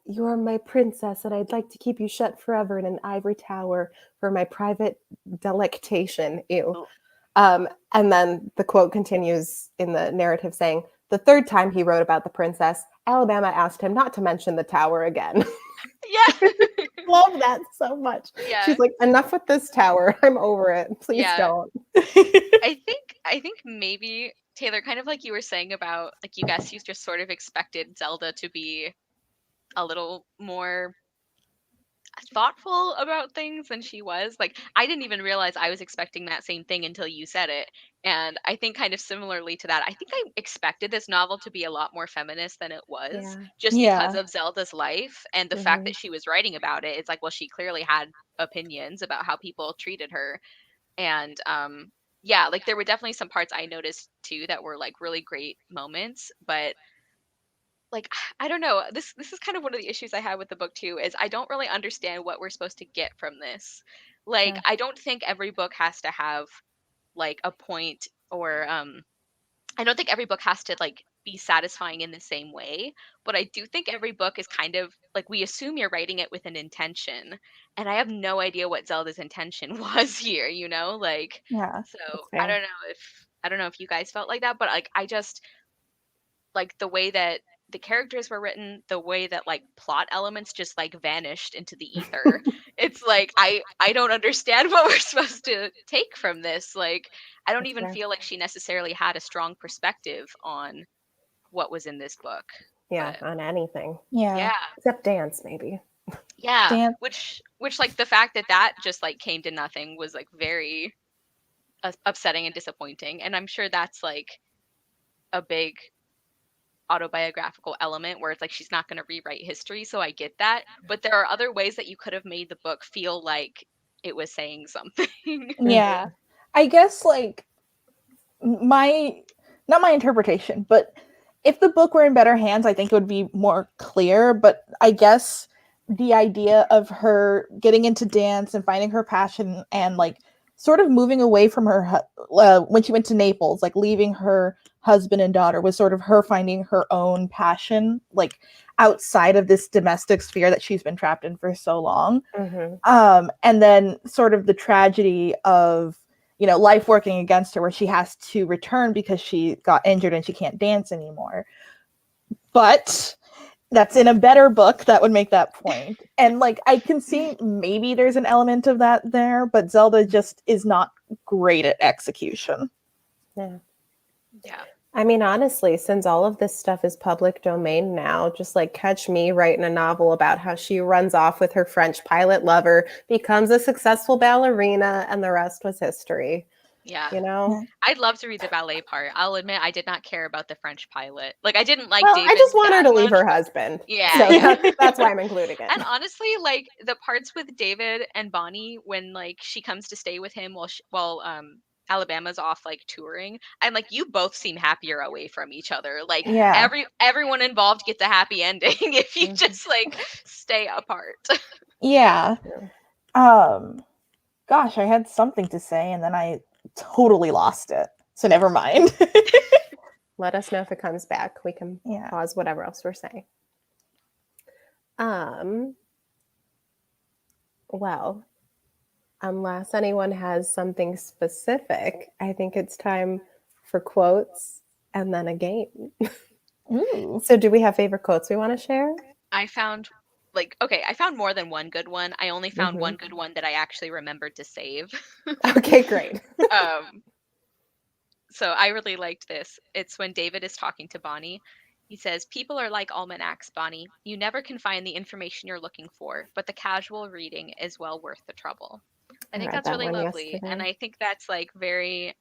"You are my princess, and I'd like to keep you shut forever in an ivory tower for my private delectation." Ew. And then the quote continues in the narrative saying, "The third time he wrote about the princess, Alabama asked him not to mention the tower again." Yeah. Love that so much. Yeah. She's like, enough with this tower. I'm over it. Please don't. I think maybe Taylor, kind of like you were saying about like you guys, you just sort of expected Zelda to be a little more thoughtful about things than she was. Like I didn't even realize I was expecting that same thing until you said it. And I think kind of similarly to that, I think I expected this novel to be a lot more feminist than it was, just because of Zelda's life and the fact that she was writing about it. It's like, well, she clearly had opinions about how people treated her. And yeah, like there were definitely some parts I noticed too that were like really great moments, but like I don't know, this is kind of one of the issues I have with the book too, is I don't really understand what we're supposed to get from this. Like I don't think every book has to have like a point, or I don't think every book has to like be satisfying in the same way, but I do think every book is kind of like we assume you're writing it with an intention, and I have no idea what Zelda's intention was here, you know? Like so I don't know if you guys felt like that, but like I just like the way that the characters were written, the way that like plot elements just like vanished into the ether. It's like I don't understand what we're supposed to take from this. Like I don't even feel like she necessarily had a strong perspective on what was in this book. Yeah, on anything. Yeah. Except dance, maybe. Yeah. Dance. Which like the fact that that just like came to nothing was like very upsetting and disappointing. And I'm sure that's like a big autobiographical element where it's like she's not going to rewrite history, so I get that, but there are other ways that you could have made the book feel like it was saying something. Yeah. I guess like my not my interpretation, but if the book were in better hands, I think it would be more clear. But I guess the idea of her getting into dance and finding her passion and like sort of moving away from her when she went to Naples, like leaving her husband and daughter, was sort of her finding her own passion, like outside of this domestic sphere that she's been trapped in for so long. And then sort of the tragedy of, you know, life working against her, where she has to return because she got injured and she can't dance anymore. But that's in a better book that would make that point. And like I can see maybe there's an element of that there, but Zelda just is not great at execution. Yeah. Yeah. I mean, honestly, since all of this stuff is public domain now, just like catch me writing a novel about how she runs off with her French pilot lover, becomes a successful ballerina, and the rest was history. Yeah. You know? I'd love to read the ballet part. I'll admit I did not care about the French pilot. Like, I didn't like Well, I David just want her that to leave much. her husband. Yeah, So yeah. that's why I'm including it. And honestly, like, the parts with David and Bonnie when, like, she comes to stay with him while Alabama's off, like, touring, I'm like, you both seem happier away from each other. Like, Yeah. everyone involved gets a happy ending if you just, like, stay apart. Yeah. Gosh, I had something to say and then I totally lost it. So never mind. Let us know if it comes back. We can Yeah. pause whatever else we're saying. Well, unless anyone has something specific, I think it's time for quotes and then a game. Ooh. So do we have favorite quotes we want to share? I found I found more than one good one. I only found one good one that I actually remembered to save. Okay, great. So I really liked this. It's when David is talking to Bonnie. He says, "People are like almanacs, Bonnie. You never can find the information you're looking for, but the casual reading is well worth the trouble." I think read that's that really one lovely. yesterday. And I think that's like very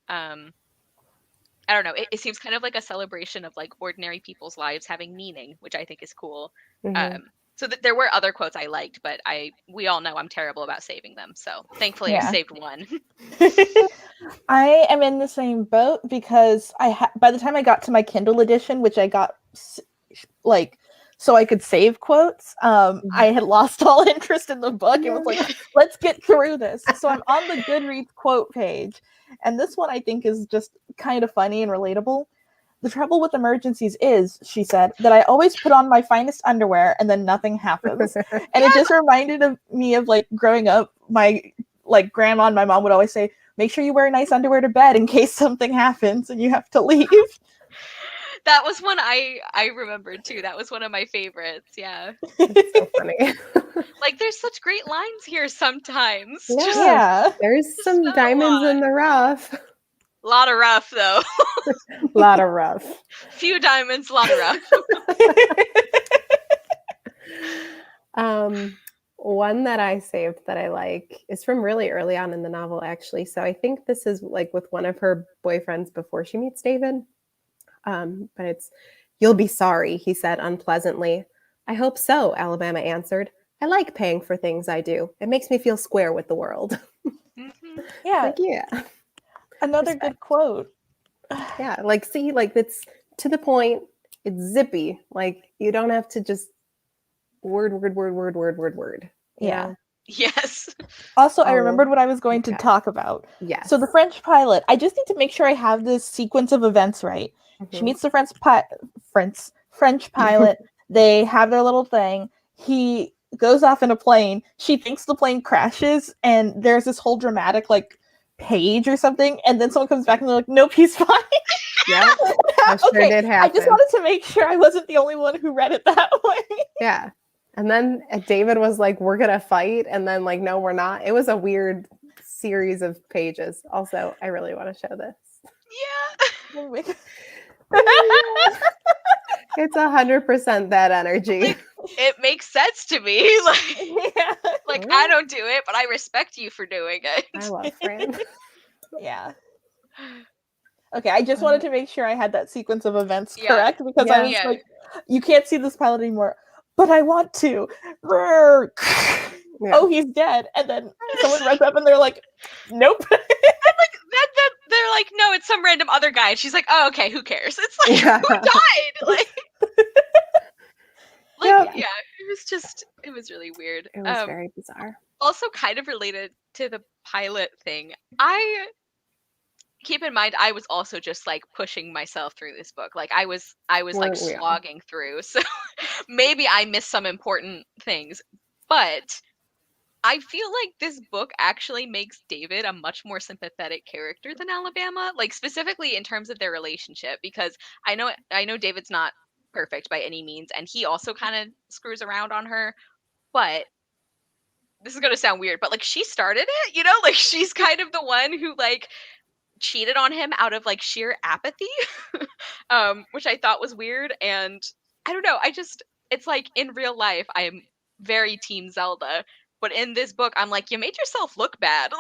I don't know, it seems kind of like a celebration of like ordinary people's lives having meaning, which I think is cool. So there were other quotes I liked, but we all know I'm terrible about saving them. So thankfully I saved one. I am in the same boat because by the time I got to my Kindle edition, which I got like so I could save quotes, I had lost all interest in the book and was like, let's get through this. So I'm on the Goodreads quote page, and this one I think is just kind of funny and relatable. "The trouble with emergencies is," she said, "that I always put on my finest underwear and then nothing happens." And it just reminded me of like growing up, my like grandma and my mom would always say, "Make sure you wear nice underwear to bed in case something happens and you have to leave." That was one I remembered too. That was one of my favorites. Yeah. It's so funny. Like, there's such great lines here sometimes. Yeah. There's some diamonds in the rough. A lot of rough, though. A lot of rough. Few diamonds, a lot of rough. One that I saved that I like is from really early on in the novel, actually. So I think this is like with one of her boyfriends before she meets David. But it's, "You'll be sorry," he said unpleasantly. "I hope so," Alabama answered. "I like paying for things I do. It makes me feel square with the world." Yeah. Like, yeah. Another Respect. good quote. Yeah, like, see, like, it's to the point. It's zippy. Like, you don't have to just word. Yeah. Know? Yes. Also, I remembered what I was going to talk about. Yes. So the French pilot, I just need to make sure I have this sequence of events right. She meets the French pilot. They have their little thing. He goes off in a plane. She thinks the plane crashes, and there's this whole dramatic like page or something, and then someone comes back and they're like, "Nope, he's fine." Yeah, that sure did happen. I just wanted to make sure I wasn't the only one who read it that way. Yeah. And then David was like, "We're going to fight." And then like, "No, we're not." It was a weird series of pages. Also, I really want to show this. Yeah. It's 100% that energy. It makes sense to me. Like I don't do it, but I respect you for doing it. I love Fran. Yeah. Okay, I just wanted to make sure I had that sequence of events correct because I was like, you can't see this pilot anymore, but I want to. Oh, he's dead. And then someone runs up and they're like, "Nope." And like that they're like, "No, it's some random other guy." And she's like, "Oh, okay, who cares?" It's like, who died? It was really weird. It was very bizarre. Also kind of related to the pilot thing. Keep in mind, I was also just like pushing myself through this book. Like I was like slogging through. So maybe I missed some important things, but I feel like this book actually makes David a much more sympathetic character than Alabama, like specifically in terms of their relationship, because I know David's not perfect by any means, and he also kind of screws around on her, but this is going to sound weird, but like she started it, you know, like she's kind of the one who like cheated on him out of like sheer apathy, which I thought was weird. And I don't know, it's like in real life I'm very team Zelda, But in this book, I'm like, you made yourself look bad.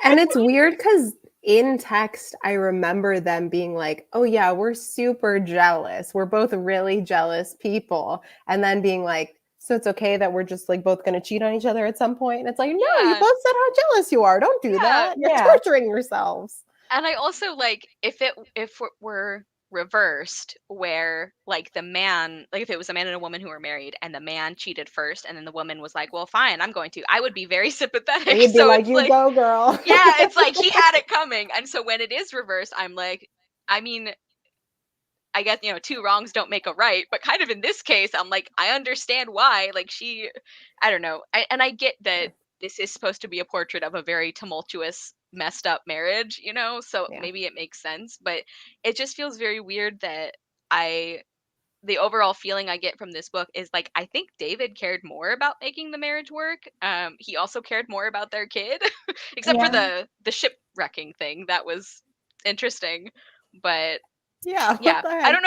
And it's weird because in text, I remember them being like, oh, yeah, we're super jealous. We're both really jealous people. And then being like, so it's okay that we're just like both going to cheat on each other at some point. And it's like, no, you both said how jealous you are. Don't do that. You're torturing yourselves. And I also like if it were reversed, where like the man, like if it was a man and a woman who were married and the man cheated first and then the woman was like, well, fine, I'm going to, I would be very sympathetic. You'd be So like, it's you like, go, girl. yeah, it's like he had it coming. And so when it is reversed, I'm like, I mean, I guess, you know, two wrongs don't make a right, but kind of in this case, I'm like, I understand why. Like I don't know. And I get that this is supposed to be a portrait of a very tumultuous, messed up marriage, you know, so maybe it makes sense, but it just feels very weird that the overall feeling I get from this book is like, I think David cared more about making the marriage work. He also cared more about their kid, except for the shipwrecking thing. That was interesting, but yeah, I don't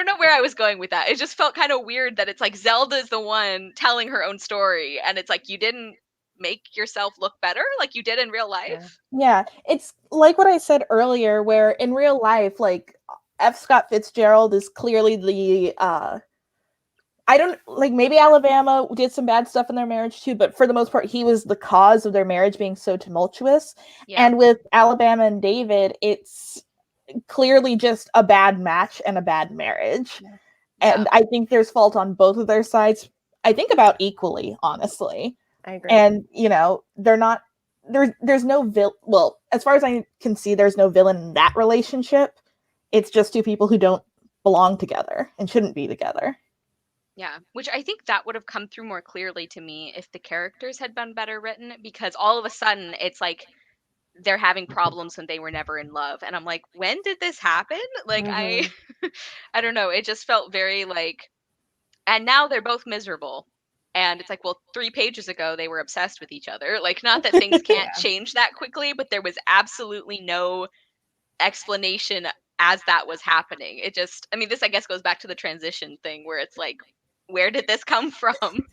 know where I was going with that. It just felt kind of weird that it's like Zelda's the one telling her own story, and it's like you didn't make yourself look better like you did in real life. Yeah, it's like what I said earlier, where in real life, like F. Scott Fitzgerald is clearly the I don't like, maybe Alabama did some bad stuff in their marriage too, but for the most part, he was the cause of their marriage being so tumultuous. Yeah. And with Alabama and David, it's clearly just a bad match and a bad marriage. Yeah. And I think there's fault on both of their sides. I think about equally, honestly. I agree. And, you know, they're not, there's no well, as far as I can see, there's no villain in that relationship. It's just two people who don't belong together and shouldn't be together. Yeah, which I think that would have come through more clearly to me if the characters had been better written, because all of a sudden it's like they're having problems when they were never in love, and I'm like, when did this happen? Like I don't know, it just felt very like, and now they're both miserable, and it's like, well, 3 pages ago they were obsessed with each other. Like, not that things can't change that quickly, but there was absolutely no explanation as that was happening. It just, I mean, this I guess goes back to the transition thing where it's like, where did this come from?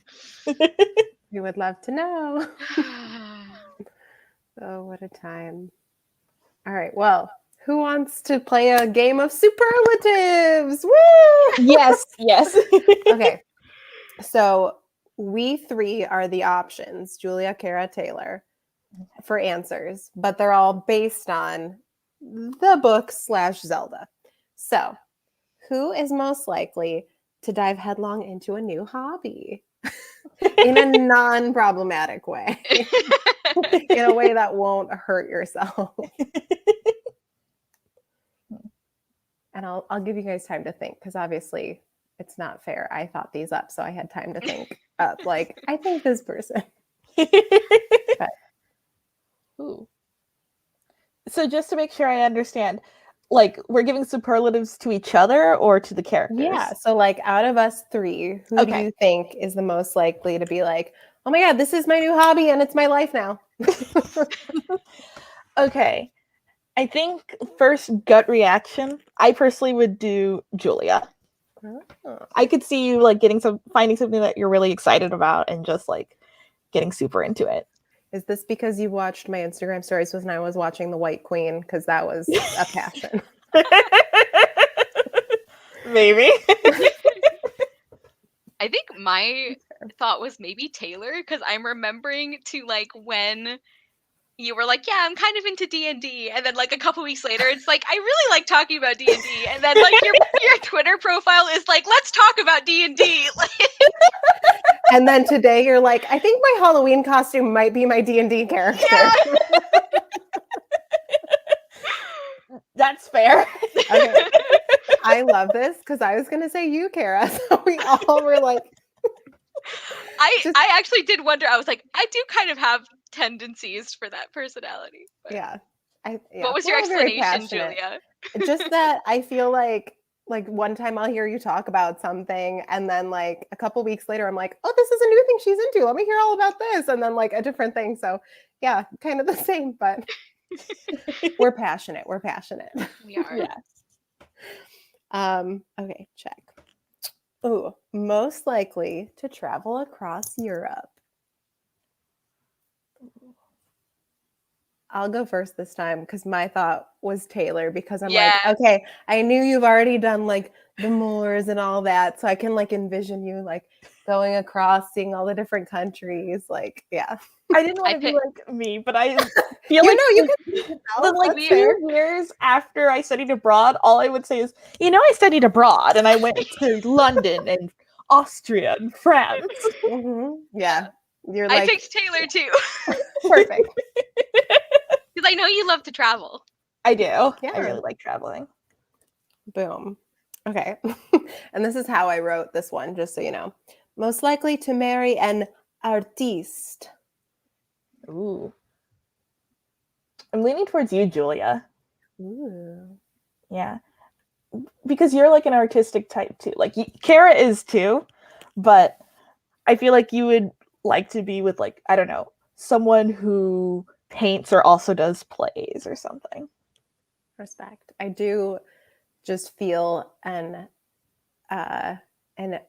We would love to know. Oh, what a time. All right, well, who wants to play a game of superlatives? Woo! Yes. Okay, so we three are the options, Julia, Cara, Taylor, for answers, but they're all based on the book / Zelda. So who is most likely to dive headlong into a new hobby in a non-problematic way, in a way that won't hurt yourself? And I'll give you guys time to think, because obviously it's not fair. I thought these up, so I had time to think up. Like, I think this person. But, ooh. So just to make sure I understand, like, we're giving superlatives to each other or to the characters? Yeah. So, like, out of us three, who do you think is the most likely to be like, oh my God, this is my new hobby and it's my life now? Okay. I think first gut reaction, I personally would do Julia. Oh. I could see you like finding something that you're really excited about and just like getting super into it. Is this because you watched my Instagram stories when I was watching The White Queen? Because that was a passion. Maybe. I think my thought was maybe Taylor, because I'm remembering to like when you were like, yeah, I'm kind of into D&D, and then like a couple weeks later it's like, I really like talking about D&D, and then like your Twitter profile is like, let's talk about D&D. And then today you're like, I think my Halloween costume might be my D&D character. Yeah. That's fair. Okay. I love this because I was gonna say you, Cara. So we all were like, I actually did wonder. I was like, I do kind of have tendencies for that personality. But... Yeah. What was your explanation, Julia? Just that I feel like one time I'll hear you talk about something, and then like a couple weeks later I'm like, oh, this is a new thing she's into. Let me hear all about this. And then like a different thing. So yeah, kind of the same, but we're passionate. We are. Yeah. Okay, check. Ooh, most likely to travel across Europe. I'll go first this time because my thought was Taylor, because I'm Yeah. like, okay, I knew you've already done like the moors and all that, so I can like envision you like going across, seeing all the different countries. Like, yeah. I didn't want I to be pick- like me, but I feel You like know, you the, can the like that's fair. 2 years after I studied abroad, all I would say is, I studied abroad and I went to London and Austria and France. Yeah. You're I like, picked Taylor too. perfect. Because I know you love to travel. I do. Yeah. I really like traveling. Boom. Okay. And this is how I wrote this one, just so you know. Most likely to marry an artiste. Ooh. I'm leaning towards you, Julia. Ooh. Yeah. Because you're like an artistic type too. Like Cara is too, but I feel like you would like to be with like, I don't know, someone who paints or also does plays or something. Respect. I do just feel an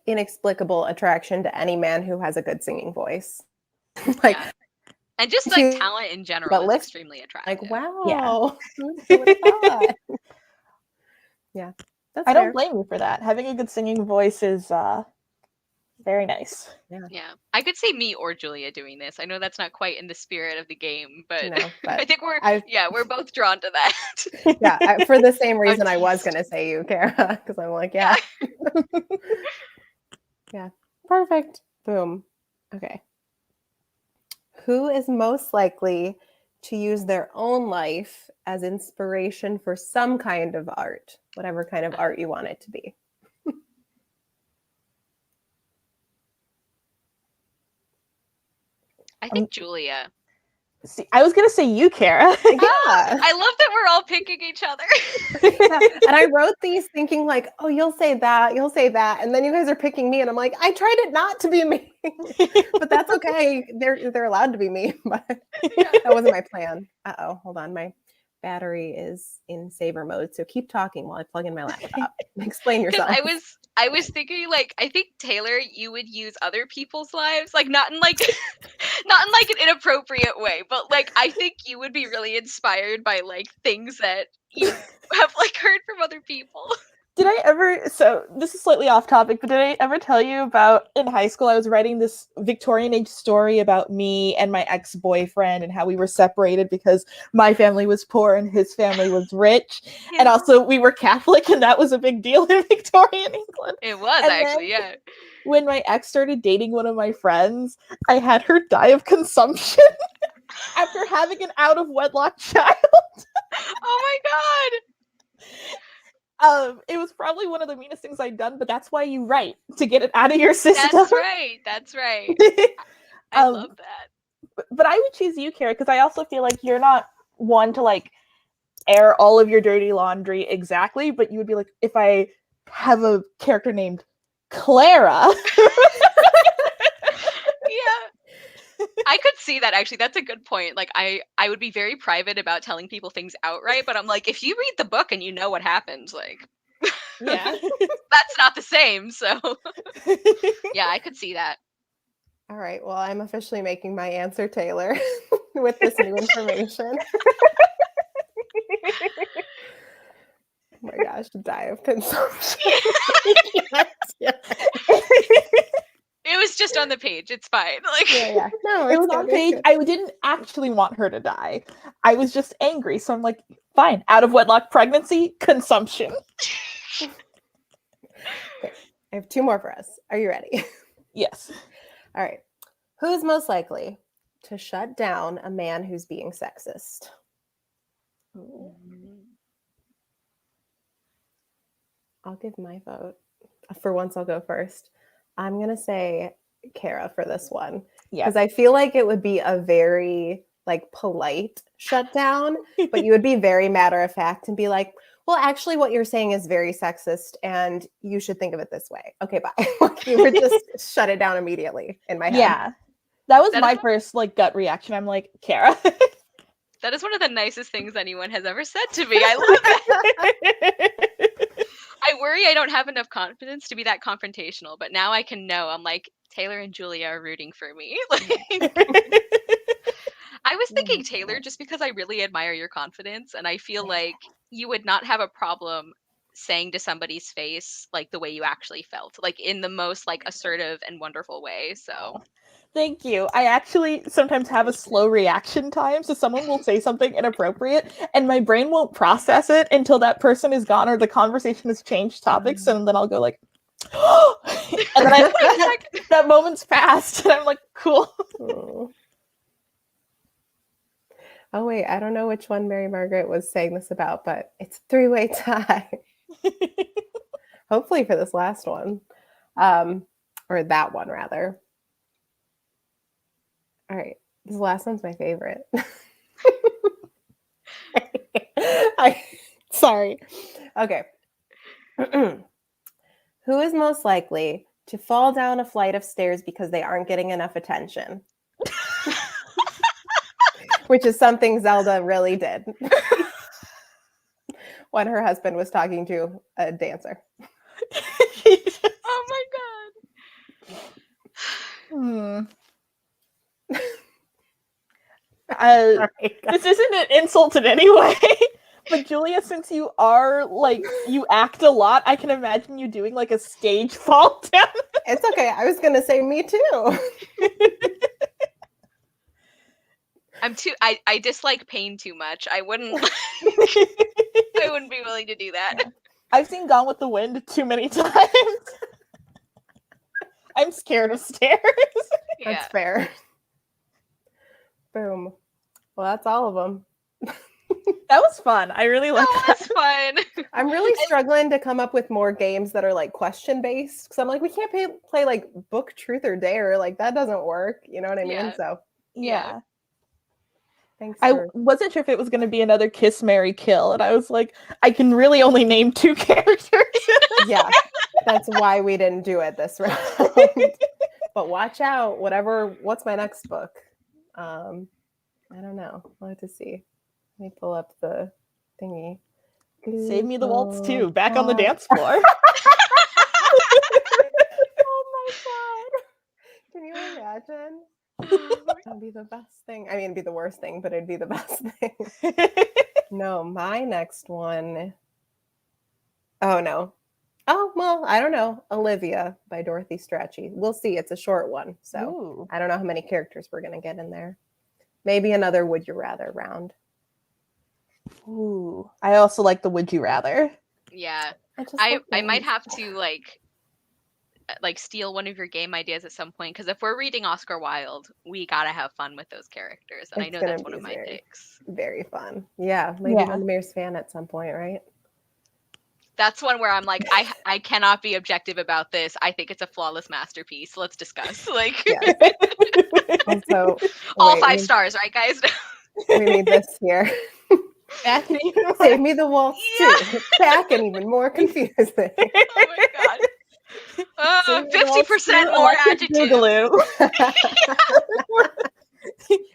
inexplicable attraction to any man who has a good singing voice. Like, Yeah. And just like talent in general is extremely attractive. like, wow. Who would have thought? Yeah. That's I fair. don't blame you for that. Having a good singing voice is very nice. Yeah. I could say me or Julia doing this. I know that's not quite in the spirit of the game, but, No, but I think we're both drawn to that. Yeah, for the same reason I was going to say you, Cara, because I'm like, yeah. Yeah. Perfect. Boom. Okay. Who is most likely to use their own life as inspiration for some kind of art, whatever kind of art you want it to be? I think Julia. See, I was gonna say you, Cara. Yeah. I love that we're all picking each other. Yeah. And I wrote these thinking like, oh, you'll say that, and then you guys are picking me, and I'm like, I tried it not to be me, but that's okay. They're allowed to be me, but that wasn't my plan. Hold on, my battery is in saver mode, so keep talking while I plug in my laptop. Explain yourself. I was thinking like, I think Taylor, you would use other people's lives, like not in like not in like an inappropriate way, but like I think you would be really inspired by like things that you have like heard from other people. Did I ever, so this is slightly off topic, but did I ever tell you about in high school I was writing this Victorian age story about me and my ex-boyfriend and how we were separated because my family was poor and his family was rich. Yeah. And also we were Catholic and that was a big deal in Victorian England. It was and actually, yeah. When my ex started dating one of my friends, I had her die of consumption after having an out-of-wedlock child. Oh my god! It was probably one of the meanest things I'd done, but that's why you write, to get it out of your system. That's right. I love that. But I would choose you, Cara, because I also feel like you're not one to like air all of your dirty laundry exactly, but you would be like, if I have a character named Clara. Yeah. I could see that actually. That's a good point. Like I would be very private about telling people things outright, but I'm like, if you read the book and you know what happens, like yeah. That's not the same. So yeah, I could see that. All right. Well, I'm officially making my answer Taylor with this new information. Oh my gosh, die of consumption. It was just on the page. It's fine. Like yeah. No, it was on page. I didn't actually want her to die. I was just angry. So I'm like, fine. Out of wedlock pregnancy, consumption. Okay. I have 2 more for us. Are you ready? Yes. All right. Who's most likely to shut down a man who's being sexist? I'll give my vote. For once, I'll go first. I'm going to say Cara for this one. Because I feel like it would be a very like polite shutdown, but you would be very matter of fact and be like, well, actually what you're saying is very sexist and you should think of it this way. Okay, bye. You would just shut it down immediately in my head. Yeah. That was my first like gut reaction. I'm like, Cara. That is one of the nicest things anyone has ever said to me. I love that. I worry I don't have enough confidence to be that confrontational, but now I can know. I'm like, Taylor and Julia are rooting for me. I I was thinking Taylor just because I really admire your confidence, and I feel like you would not have a problem saying to somebody's face like the way you actually felt, like in the most like assertive and wonderful way. So Thank you. I actually sometimes have a slow reaction time, so someone will say something inappropriate, and my brain won't process it until that person is gone or the conversation has changed topics, and then I'll go like, and then I think that moment's passed, and I'm like, cool. Oh wait, I don't know which one Mary Margaret was saying this about, but it's a three-way tie. Hopefully for this last one, or that one rather. All right, this last one's my favorite. Sorry. Okay. Who is most likely to fall down a flight of stairs because they aren't getting enough attention? Which is something Zelda really did when her husband was talking to a dancer. oh my god. This isn't an insult in any way, but Julia, since you are like, you act a lot, I can imagine you doing like a stage fall down. It's okay. I was gonna say me too. I dislike pain too much. I wouldn't I wouldn't be willing to do that. I've seen Gone with the Wind too many times. I'm scared of stairs. That's fair. Boom. Well, that's all of them. That was fun. I really liked that. Was fun. I'm really struggling to come up with more games that are like question based, because I'm like, we can't play like book, truth, or dare. Like that doesn't work. You know what I mean? Yeah. So Yeah. thanks. I wasn't sure if it was going to be another kiss, marry, kill, and I was like, I can really only name 2 characters. Yeah, that's why we didn't do it this round. But watch out. What's my next book? I don't know. I'll have to see. Let me pull up the thingy. Save me the waltz too. Back on the dance floor. Oh my god. Can you imagine? It'd be the best thing. I mean, it'd be the worst thing, but it'd be the best thing. No, my next one. Oh no. Oh, well, I don't know. Olivia by Dorothy Strachey. We'll see. It's a short one. So Ooh. I don't know how many characters we're going to get in there. Maybe another Would You Rather round. Ooh. I also like the Would You Rather. Yeah. I might have to like steal one of your game ideas at some point, because if we're reading Oscar Wilde, we gotta have fun with those characters, and I know that's one of my picks. Very fun. Yeah, maybe Vandermeer's fan at some point, right? That's one where I'm like, I cannot be objective about this. I think it's a flawless masterpiece. Let's discuss. Like, also, all 5 stars, right, guys? We need this here. Save me the waltz too. Back and even more confusing. Oh my god. 50% more adjectives.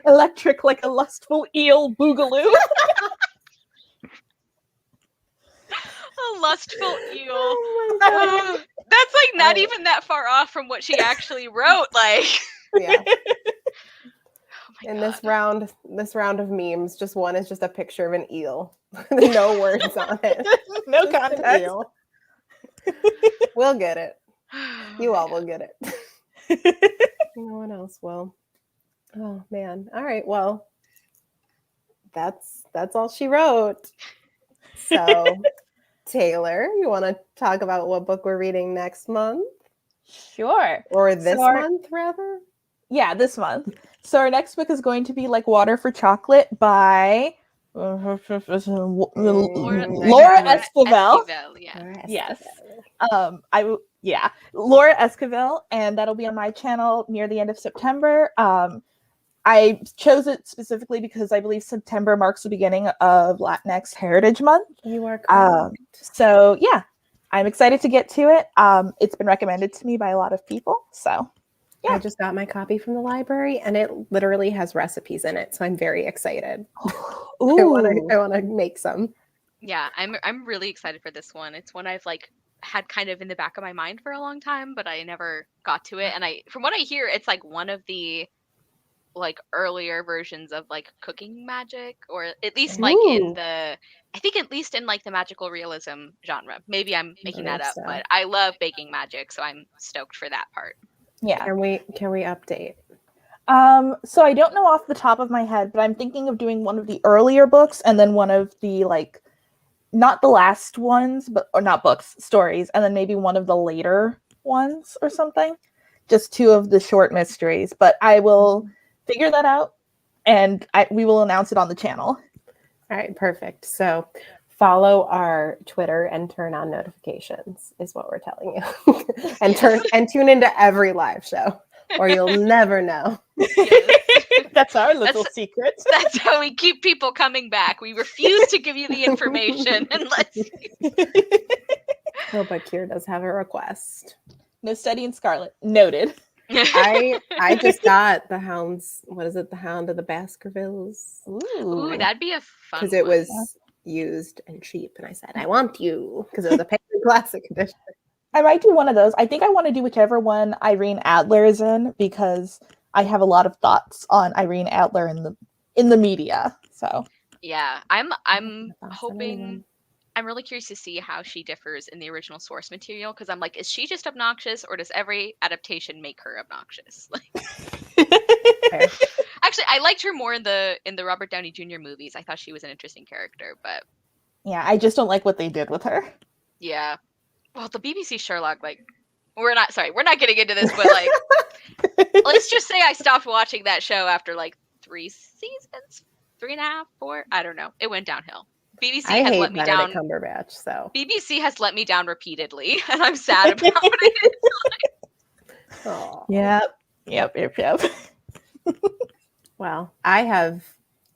Electric like a lustful eel boogaloo. A lustful eel. Oh, that's like not even that far off from what she actually wrote. Like, yeah. In this round of memes, just one is just a picture of an eel. No words on it. No context. We'll get it. You all will get it. No one else will. Oh man. All right. Well, that's all she wrote. So, Taylor, you want to talk about what book we're reading next month? Sure. Or this month, rather? Yeah, this month. So our next book is going to be Like Water for Chocolate by Laura Esquivel. Yeah. Yes. Laura Esquivel, and that'll be on my channel near the end of September. I chose it specifically because I believe September marks the beginning of Latinx Heritage Month. You are correct. So yeah, I'm excited to get to it. It's been recommended to me by a lot of people. So yeah. I just got my copy from the library, and it literally has recipes in it, so I'm very excited. Ooh. I want to make some. Yeah, I'm really excited for this one. It's one I've like had kind of in the back of my mind for a long time, but I never got to it. And from what I hear, it's like one of the like earlier versions of like cooking magic, or at least like Ooh. I think at least in like the magical realism genre. Maybe I'm making that believe up, so. but I love baking magic, so I'm stoked for that part. Yeah. Can we update? So I don't know off the top of my head, but I'm thinking of doing one of the earlier books and then one of the like not the last ones, but or not books, stories, and then maybe one of the later ones or something. Just 2 of the short mysteries, but I will figure that out and we will announce it on the channel. All right, perfect. So follow our Twitter and turn on notifications is what we're telling you. And tune into every live show or you'll never know. Yes. That's our little secret. That's how we keep people coming back. We refuse to give you the information unless Oh, but Kier does have a request. No studying Scarlet. Noted. I just got the Hounds. What is it? The Hound of the Baskervilles. Ooh, that'd be a fun because it was used and cheap, and I said I want you because it was a Penguin Classic edition. I might do one of those. I think I want to do whichever one Irene Adler is in because I have a lot of thoughts on Irene Adler in the media. So yeah, I'm hoping. I'm really curious to see how she differs in the original source material because I'm like, is she just obnoxious or does every adaptation make her obnoxious? Like, actually, I liked her more in the Robert Downey Jr. movies. I thought she was an interesting character, but yeah, I just don't like what they did with her. Yeah, well, the BBC Sherlock, like, we're not getting into this, but like, let's just say I stopped watching that show after like 3 seasons, 3.5, 4. I don't know. It went downhill. BBC has let me down. Cumberbatch, so BBC has let me down repeatedly, and I'm sad about it. Oh. Yep. Well, I have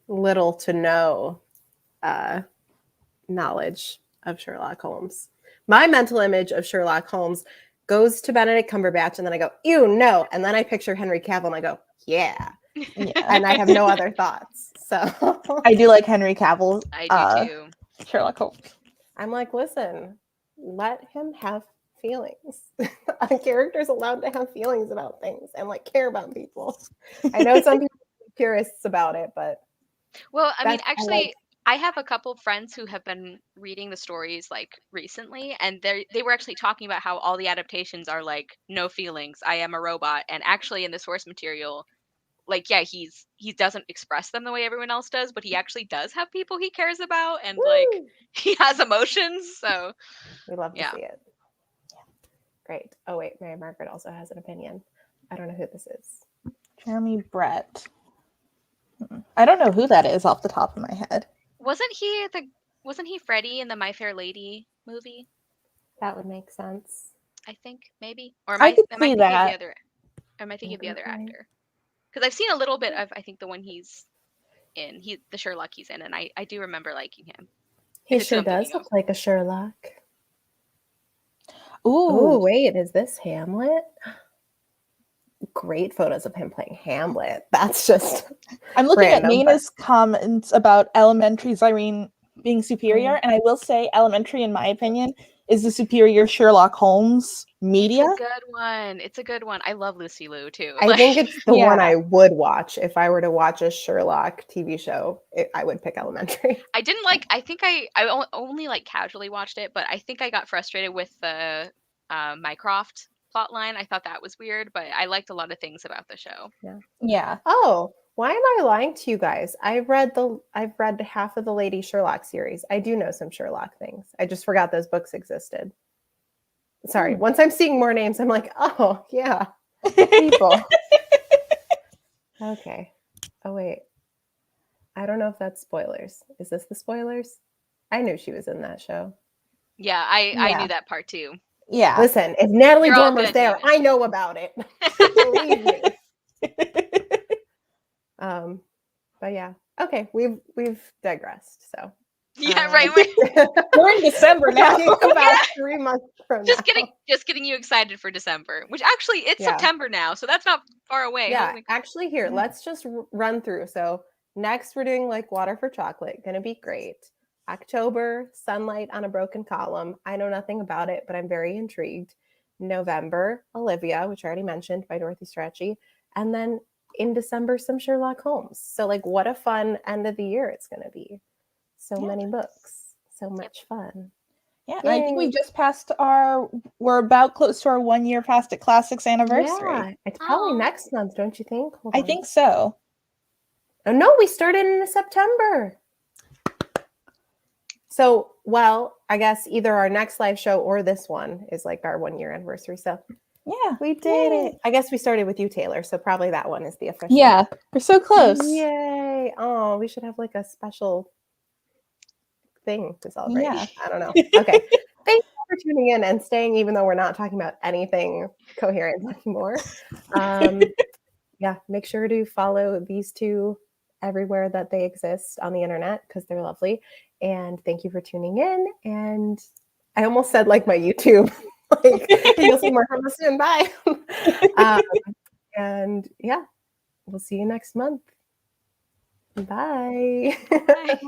little to no knowledge of Sherlock Holmes. My mental image of Sherlock Holmes goes to Benedict Cumberbatch, and then I go, ew, no. And then I picture Henry Cavill, and I go, yeah. And I have no other thoughts. So I do like Henry Cavill. I do too. Sherlock Holmes. I'm like, listen, let him have feelings. A character's allowed to have feelings about things and like care about people. I know some people are curious about it, but well, I mean, actually, I have a couple friends who have been reading the stories like recently, and they were actually talking about how all the adaptations are like no feelings. I am a robot, and actually in the source material, like he doesn't express them the way everyone else does, but he actually does have people he cares about, and like he has emotions. So we love to see it. Great. Oh wait, Mary Margaret also has an opinion. I don't know who this is. Jeremy Brett. I don't know who that is off the top of my head. Wasn't he Freddy in the My Fair Lady movie? That would make sense. I think maybe. Or am I I thinking of the other actor? Because I've seen a little bit of I think the one he's in. The Sherlock he's in, and I do remember liking him. He sure does look like a Sherlock. Ooh, wait, is this Hamlet? Great photos of him playing Hamlet. That's just I'm looking at Nina's comments about Elementary's Irene being superior, and I will say Elementary, in my opinion, is the superior Sherlock Holmes media. It's a good one. I love Lucy Liu too. I think it's the one I would watch if I were to watch a Sherlock TV show. I would pick Elementary. I didn't like. I think I only like casually watched it, but I think I got frustrated with the Mycroft plot line. I thought that was weird, but I liked a lot of things about the show. Yeah. Oh, why am I lying to you guys? I've read half of the Lady Sherlock series. I do know some Sherlock things. I just forgot those books existed. Sorry. Once I'm seeing more names, I'm like, oh yeah, people. Okay. Oh wait. I don't know if that's spoilers. Is this the spoilers? I knew she was in that show. Yeah, I knew that part too. Yeah. Listen, if Natalie Dormer's there, I know about it. Believe me. But yeah. Okay, we've digressed. So yeah, right. We're in December now. About 3 months from just getting you excited for December, which actually it's September now, so that's not far away. Yeah, actually, here let's just run through. So next, we're doing like Water for Chocolate. Gonna be great. October, Sunlight on a Broken Column. I know nothing about it, but I'm very intrigued. November, Olivia, which I already mentioned by Dorothy Strachey. And then in December some Sherlock Holmes. So like what a fun end of the year it's going to be. So many books. So much fun. Yeah, and I think we just passed we're about close to our 1 year Past It Classics anniversary. Yeah, it's probably next month, don't you think? Hold I on. think so. Oh, no, we started in September. So, well, I guess either our next live show or this one is like our 1 year anniversary. So yeah, we did it. I guess we started with you, Taylor. So probably that one is the official. Yeah, we're so close. Yay. Oh, we should have like a special thing to celebrate. Yeah. I don't know. Okay. Thank you for tuning in and staying, even though we're not talking about anything coherent anymore. Yeah, make sure to follow these two everywhere that they exist on the internet because they're lovely. And thank you for tuning in. And I almost said like my YouTube, like you'll see more from us soon. Bye. And yeah, we'll see you next month. Bye. Bye.